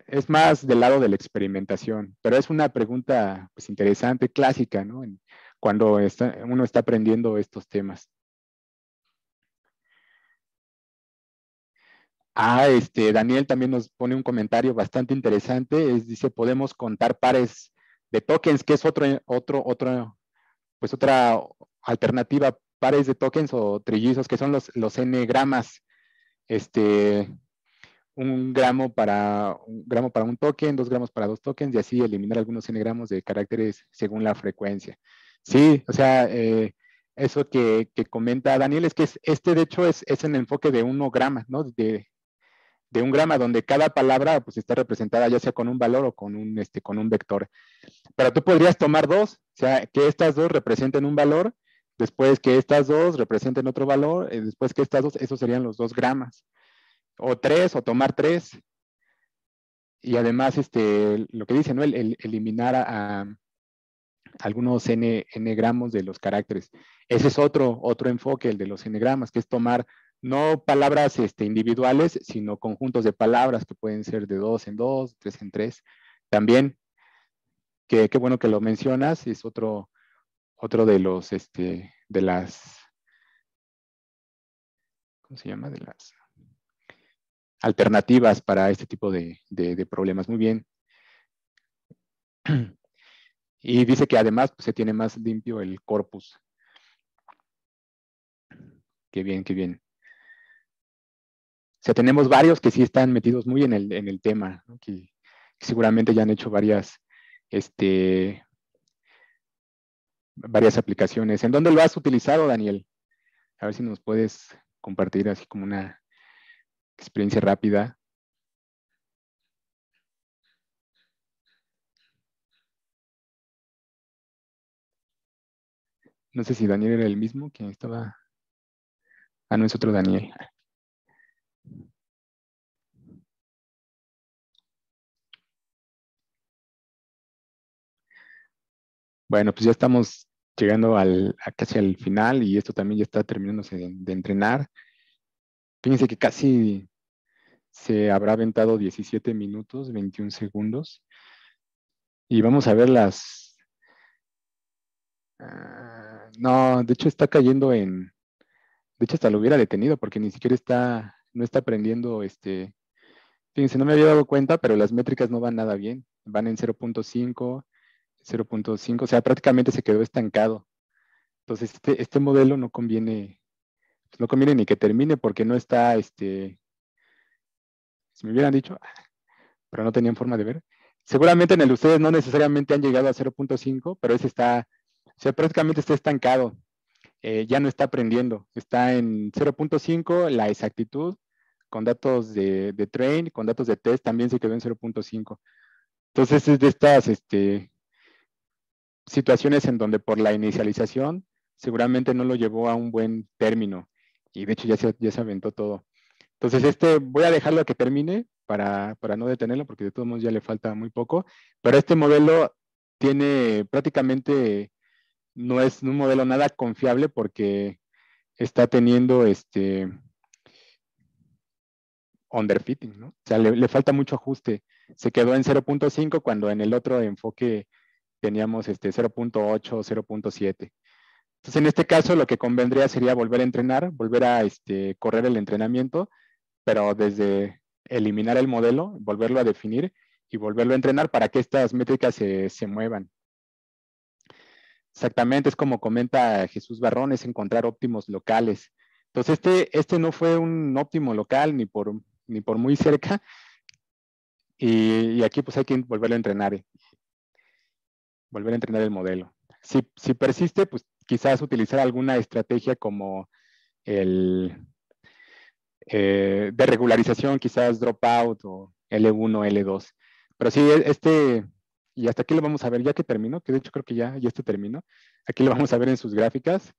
es más del lado de la experimentación, pero es una pregunta pues, interesante, clásica, ¿no? Cuando uno está aprendiendo estos temas. Daniel también nos pone un comentario bastante interesante. Dice, podemos contar pares de tokens, que es otra alternativa, pares de tokens o trillizos, que son los n-gramas. Un gramo para un token, 2 gramos para 2 tokens, y así eliminar algunos n-gramos de caracteres según la frecuencia. Sí, o sea, eso que comenta Daniel es que de hecho es en el enfoque de 1 grama, ¿no? De 1 grama, donde cada palabra pues está representada ya sea con un valor o con un vector. Pero tú podrías tomar 2, o sea, que estas 2 representen un valor, después que estas 2 representen otro valor, después que estas 2, esos serían los 2 gramas. o 3, o tomar 3. Y además, lo que dice, ¿no? El eliminar a algunos n-gramos de los caracteres. Ese es otro enfoque, el de los n-gramas, que es tomar no palabras individuales, sino conjuntos de palabras que pueden ser de 2 en 2, 3 en 3. También, qué bueno que lo mencionas, es otro de los, de las, ¿cómo se llama? De las alternativas para este tipo de problemas. Muy bien. Y dice que además pues, se tiene más limpio el corpus. Qué bien, qué bien. O sea, tenemos varios que sí están metidos muy en el tema, ¿no? que seguramente ya han hecho varias aplicaciones. ¿En dónde lo has utilizado, Daniel? A ver si nos puedes compartir así como una experiencia rápida. No sé si Daniel era el mismo que estaba. Ah, no, es otro Daniel. Bueno, pues ya estamos llegando casi al final y esto también ya está terminándose de entrenar. Fíjense que casi se habrá aventado 17 minutos, 21 segundos. Y vamos a ver las... no, de hecho está cayendo en... De hecho hasta lo hubiera detenido porque ni siquiera no está aprendiendo Fíjense, no me había dado cuenta, pero las métricas no van nada bien. Van en 0.5, 0.5, o sea, prácticamente se quedó estancado. Entonces, este modelo no conviene ni que termine porque no está, si me hubieran dicho, pero no tenían forma de ver. Seguramente en el de ustedes no necesariamente han llegado a 0.5, pero ese está, o sea, prácticamente está estancado. Ya no está aprendiendo. Está en 0.5, la exactitud, con datos de train, con datos de test, también se quedó en 0.5. Entonces, es de estas situaciones en donde por la inicialización seguramente no lo llevó a un buen término. Y de hecho ya se aventó todo. Entonces, voy a dejarlo a que termine para no detenerlo, porque de todos modos ya le falta muy poco. Pero este modelo tiene prácticamente, no es un modelo nada confiable porque está teniendo underfitting, ¿no? O sea, le falta mucho ajuste. Se quedó en 0.5 cuando en el otro enfoque teníamos 0.8 o 0.7. Entonces, en este caso, lo que convendría sería volver a entrenar, volver a correr el entrenamiento, pero desde eliminar el modelo, volverlo a definir y volverlo a entrenar para que estas métricas se muevan. Exactamente, es como comenta Jesús Barrón, es encontrar óptimos locales. Entonces, este no fue un óptimo local ni por muy cerca, y aquí pues hay que volverlo a entrenar, volver a entrenar el modelo. Si persiste, pues quizás utilizar alguna estrategia como de regularización, quizás dropout o L1, L2. Pero sí, y hasta aquí lo vamos a ver ya que terminó, que de hecho creo que ya terminó. Aquí lo vamos a ver en sus gráficas.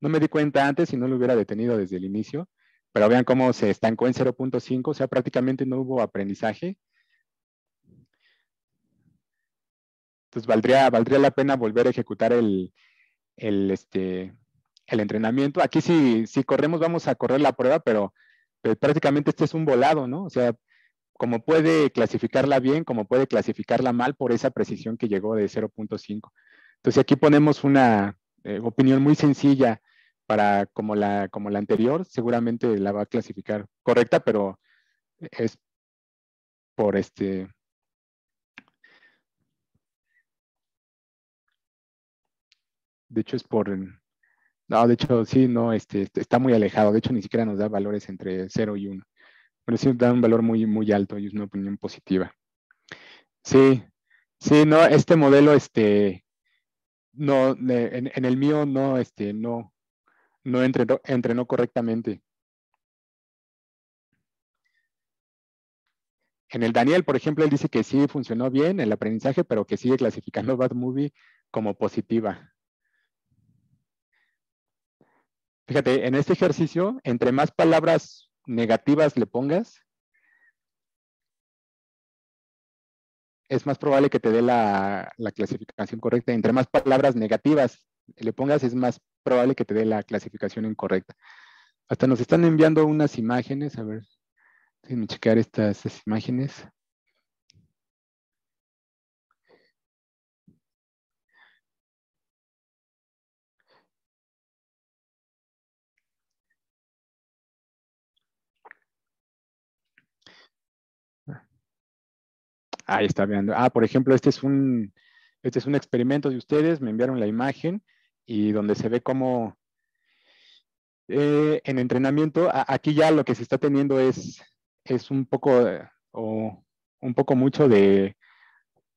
No me di cuenta antes y no lo hubiera detenido desde el inicio, pero vean cómo se estancó en 0.5, o sea, prácticamente no hubo aprendizaje. Entonces valdría la pena volver a ejecutar el entrenamiento. Aquí si corremos, vamos a correr la prueba, pero prácticamente este es un volado, ¿no? O sea, como puede clasificarla bien, como puede clasificarla mal por esa precisión que llegó de 0.5. Entonces aquí ponemos una opinión muy sencilla para como la anterior, seguramente la va a clasificar correcta, pero es por de hecho es por, no, de hecho sí, no, está muy alejado, de hecho ni siquiera nos da valores entre 0 y 1, pero sí da un valor muy, muy alto y es una opinión positiva. Sí, sí, no, este modelo, no, en el mío no entrenó correctamente. En el Daniel, por ejemplo, él dice que sí funcionó bien el aprendizaje, pero que sigue clasificando Bad Movie como positiva. Fíjate, en este ejercicio, entre más palabras negativas le pongas, es más probable que te dé la clasificación correcta. Entre más palabras negativas le pongas, es más probable que te dé la clasificación incorrecta. Hasta nos están enviando unas imágenes, a ver, déjenme checar estas imágenes. Ahí está viendo. Por ejemplo, este es un experimento de ustedes, me enviaron la imagen y donde se ve cómo en entrenamiento, aquí ya lo que se está teniendo es un poco o un poco mucho de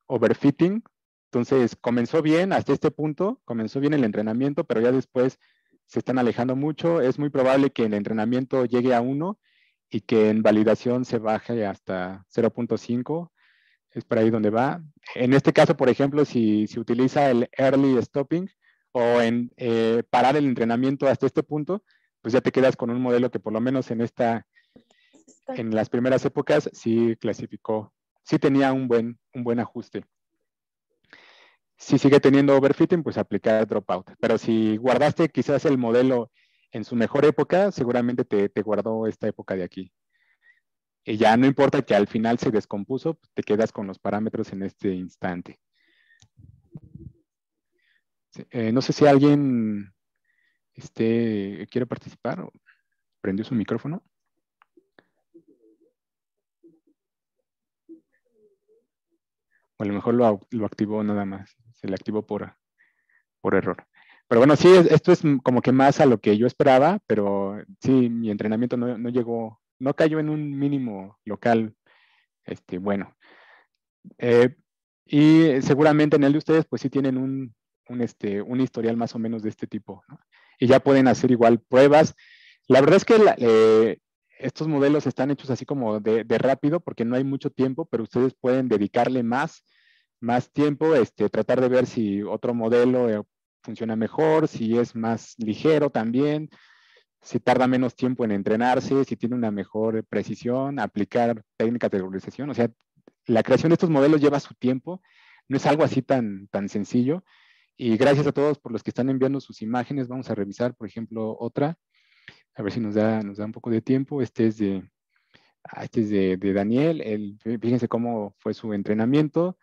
overfitting. Entonces comenzó bien hasta este punto, comenzó bien el entrenamiento, pero ya después se están alejando mucho. Es muy probable que el entrenamiento llegue a 1 y que en validación se baje hasta 0.5. Es por ahí donde va. En este caso, por ejemplo, si se utiliza el early stopping o en parar el entrenamiento hasta este punto, pues ya te quedas con un modelo que por lo menos en las primeras épocas sí clasificó, sí tenía un buen ajuste. Si sigue teniendo overfitting, pues aplicar dropout. Pero si guardaste quizás el modelo en su mejor época, seguramente te guardó esta época de aquí. Y ya no importa que al final se descompuso, te quedas con los parámetros en este instante. No sé si alguien quiere participar o prendió su micrófono. O a lo mejor lo activó nada más. Se le activó por error. Pero bueno, sí, esto es como que más a lo que yo esperaba, pero sí, mi entrenamiento no llegó, no cayó en un mínimo local bueno. Y seguramente en el de ustedes, pues sí tienen un historial más o menos de este tipo, ¿no? Y ya pueden hacer igual pruebas. La verdad es que estos modelos están hechos así como de rápido porque no hay mucho tiempo, pero ustedes pueden dedicarle más tiempo, tratar de ver si otro modelo funciona mejor, si es más ligero también, si tarda menos tiempo en entrenarse, si tiene una mejor precisión, aplicar técnicas de regularización. O sea, la creación de estos modelos lleva su tiempo, no es algo así tan sencillo. Y gracias a todos por los que están enviando sus imágenes. Vamos a revisar, por ejemplo, otra, a ver si nos da un poco de tiempo. Este es de Daniel. Fíjense cómo fue su entrenamiento.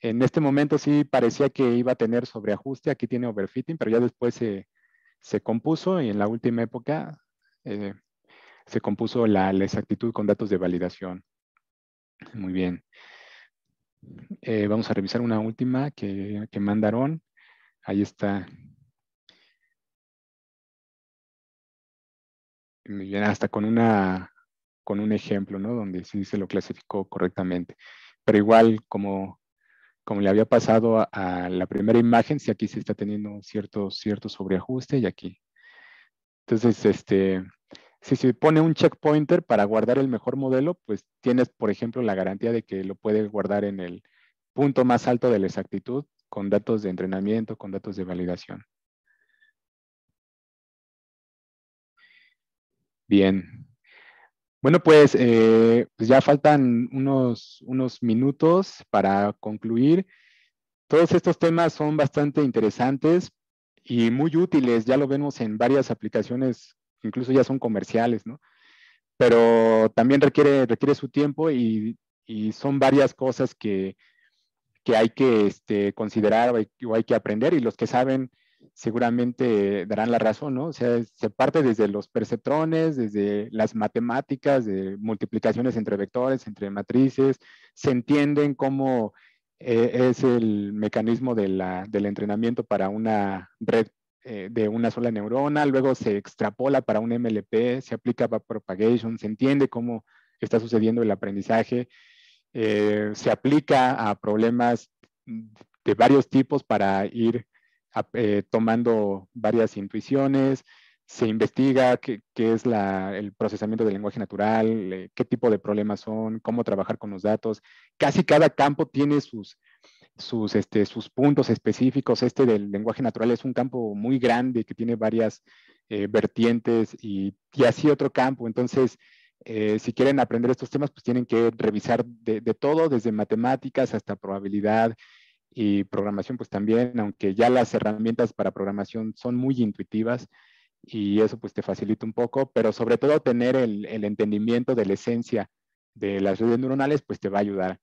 En este momento sí parecía que iba a tener sobreajuste, aquí tiene overfitting, pero ya después se compuso y en la última época se compuso la exactitud con datos de validación. Muy bien. Vamos a revisar una última que mandaron. Ahí está. Muy bien, hasta con un ejemplo, ¿no? Donde sí se lo clasificó correctamente. Pero igual, como le había pasado a la primera imagen, sí aquí se está teniendo cierto sobreajuste y aquí. Entonces, si se pone un checkpointer para guardar el mejor modelo, pues tienes, por ejemplo, la garantía de que lo puedes guardar en el punto más alto de la exactitud con datos de entrenamiento, con datos de validación. Bien. Bueno, pues ya faltan unos minutos para concluir. Todos estos temas son bastante interesantes y muy útiles. Ya lo vemos en varias aplicaciones, incluso ya son comerciales, ¿no? Pero también requiere su tiempo y son varias cosas que hay que considerar o hay que aprender, y los que saben seguramente darán la razón, ¿no? O sea, se parte desde los perceptrones, desde las matemáticas, de multiplicaciones entre vectores, entre matrices, se entienden cómo es el mecanismo del entrenamiento para una red de una sola neurona, luego se extrapola para un MLP, se aplica backpropagation, se entiende cómo está sucediendo el aprendizaje, se aplica a problemas de varios tipos para ir tomando varias intuiciones, se investiga qué es el procesamiento del lenguaje natural, qué tipo de problemas son, cómo trabajar con los datos. Casi cada campo tiene sus puntos específicos. Este del lenguaje natural es un campo muy grande que tiene varias vertientes y así otro campo. Entonces, Si quieren aprender estos temas, pues tienen que revisar de todo, desde matemáticas hasta probabilidad y programación, pues también, aunque ya las herramientas para programación son muy intuitivas y eso pues te facilita un poco, pero sobre todo tener el entendimiento de la esencia de las redes neuronales, pues te va a ayudar.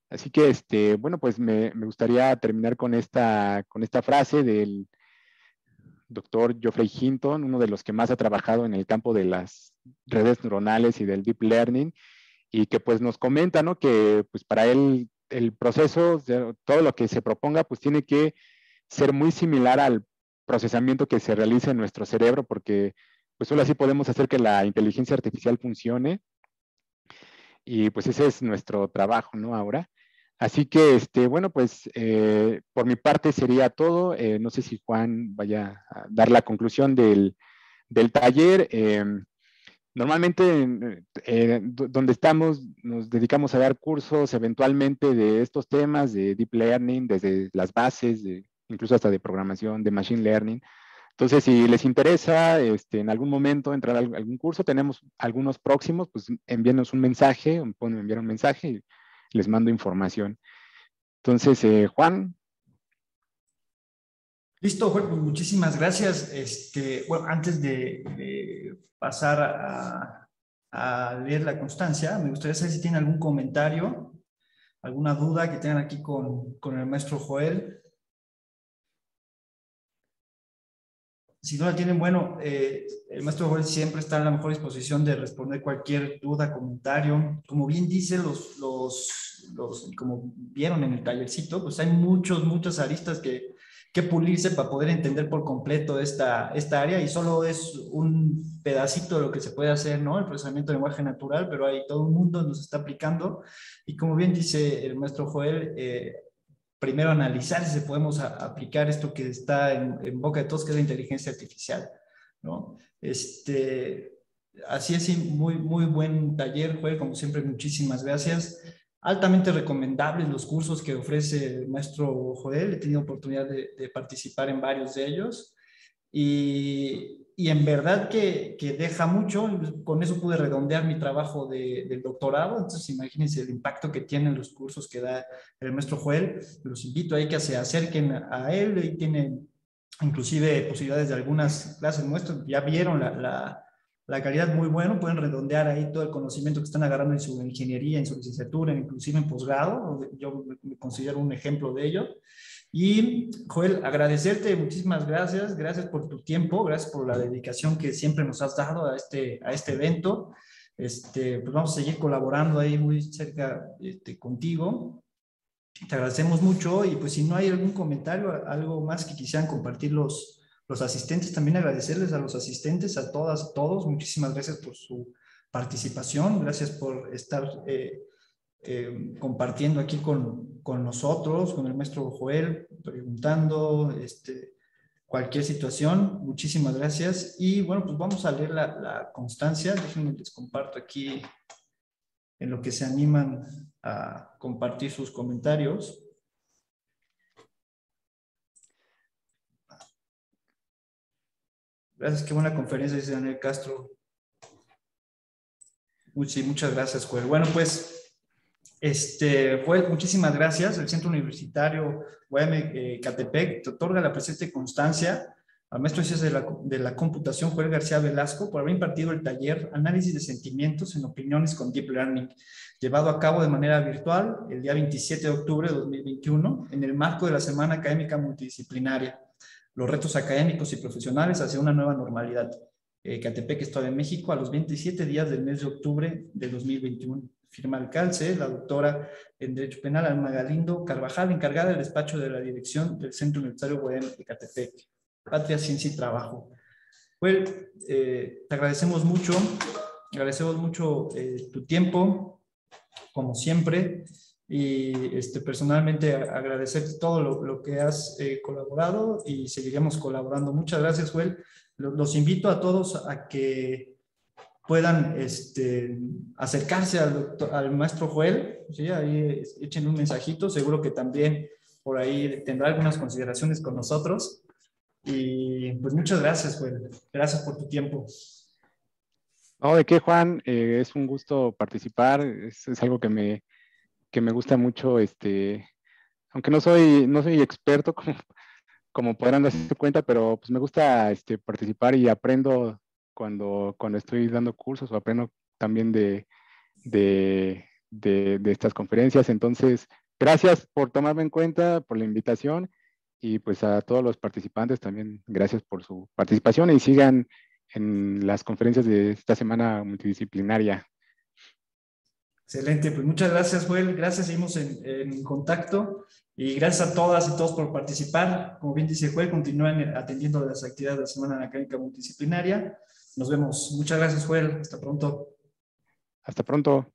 Así que, bueno, pues me gustaría terminar con esta frase del doctor Geoffrey Hinton, uno de los que más ha trabajado en el campo de las redes neuronales y del deep learning, y que pues nos comenta, ¿no? Que pues para él el proceso, todo lo que se proponga, pues tiene que ser muy similar al procesamiento que se realiza en nuestro cerebro, porque pues solo así podemos hacer que la inteligencia artificial funcione, y pues ese es nuestro trabajo, ¿no? Ahora. Así que, bueno, pues por mi parte sería todo. No sé si Juan vaya a dar la conclusión del taller. Normalmente, donde estamos, nos dedicamos a dar cursos eventualmente de estos temas de deep learning, desde las bases, incluso hasta de programación, de machine learning. Entonces, si les interesa en algún momento entrar a algún curso, tenemos algunos próximos, pues envíenos un mensaje, pueden enviar un mensaje y les mando información. Entonces, Juan. Listo, Juan, pues muchísimas gracias. Bueno, antes de pasar a leer la constancia, me gustaría saber si tienen algún comentario, alguna duda que tengan aquí con el maestro Joel. Si no la tienen, bueno, el maestro Joel siempre está en la mejor disposición de responder cualquier duda, comentario. Como bien dice, como vieron en el tallercito, pues hay muchas aristas que pulirse para poder entender por completo esta área, y solo es un pedacito de lo que se puede hacer, ¿no? El procesamiento de lenguaje natural, pero hay todo un mundo nos está aplicando. Y como bien dice el maestro Joel, primero analizar si podemos aplicar esto que está en boca de todos, que es la inteligencia artificial, ¿no? Así es, muy buen taller, Joel, como siempre, muchísimas gracias. Altamente recomendables los cursos que ofrece el maestro Joel. He tenido oportunidad de participar en varios de ellos. Y en verdad que deja mucho. Con eso pude redondear mi trabajo del doctorado. Entonces, imagínense el impacto que tienen los cursos que da el maestro Joel. Los invito a que se acerquen a él. Y tienen inclusive posibilidades de algunas clases nuestras. Ya vieron la calidad muy bueno. Pueden redondear ahí todo el conocimiento que están agarrando en su ingeniería, en su licenciatura, inclusive en posgrado. Yo me considero un ejemplo de ello. Y Joel, agradecerte, muchísimas gracias. Gracias por tu tiempo, gracias por la dedicación que siempre nos has dado a este evento. Pues vamos a seguir colaborando ahí muy cerca contigo. Te agradecemos mucho. Y pues si no hay algún comentario, algo más que quisieran compartir los asistentes, también agradecerles a los asistentes, a todas, a todos. Muchísimas gracias por su participación. Gracias por estar compartiendo aquí con nosotros, con el maestro Joel, preguntando cualquier situación. Muchísimas gracias. Y bueno, pues vamos a leer la constancia. Déjenme les comparto aquí en lo que se animan a compartir sus comentarios. Gracias, qué buena conferencia, dice Daniel Castro. Muchas gracias, Joel. Bueno, pues Joel, muchísimas gracias. El Centro Universitario UAM Catepec te otorga la presente constancia al maestro de Ciencias de la Computación, Joel García Velasco, por haber impartido el taller Análisis de Sentimientos en Opiniones con Deep Learning, llevado a cabo de manera virtual el día 27 de octubre de 2021, en el marco de la Semana Académica Multidisciplinaria, los retos académicos y profesionales hacia una nueva normalidad. Catepec, Estado de México, a los 27 días del mes de octubre de 2021. Firma al calce la doctora en Derecho Penal Alma Galindo Carvajal, encargada del despacho de la dirección del Centro Universitario UAM de Catepec. Patria, Ciencia y Trabajo. Well, te agradecemos mucho tu tiempo, como siempre, y personalmente agradecerte todo lo que has colaborado, y seguiremos colaborando. Muchas gracias, Joel. Los invito a todos a que puedan acercarse al maestro Joel, ¿sí? Ahí echen un mensajito, seguro que también por ahí tendrá algunas consideraciones con nosotros. Y pues muchas gracias, Joel. Gracias por tu tiempo. No, ¿de qué, Juan? Es un gusto participar, es algo que me gusta mucho, aunque no soy experto, como podrán darse cuenta, pero pues me gusta participar y aprendo cuando estoy dando cursos o aprendo también de estas conferencias. Entonces, gracias por tomarme en cuenta, por la invitación y pues a todos los participantes también, gracias por su participación y sigan en las conferencias de esta semana multidisciplinaria. Excelente, pues muchas gracias, Joel. Gracias, seguimos en contacto y gracias a todas y todos por participar. Como bien dice Joel, continúen atendiendo las actividades de la Semana Académica Multidisciplinaria. Nos vemos. Muchas gracias, Joel. Hasta pronto. Hasta pronto.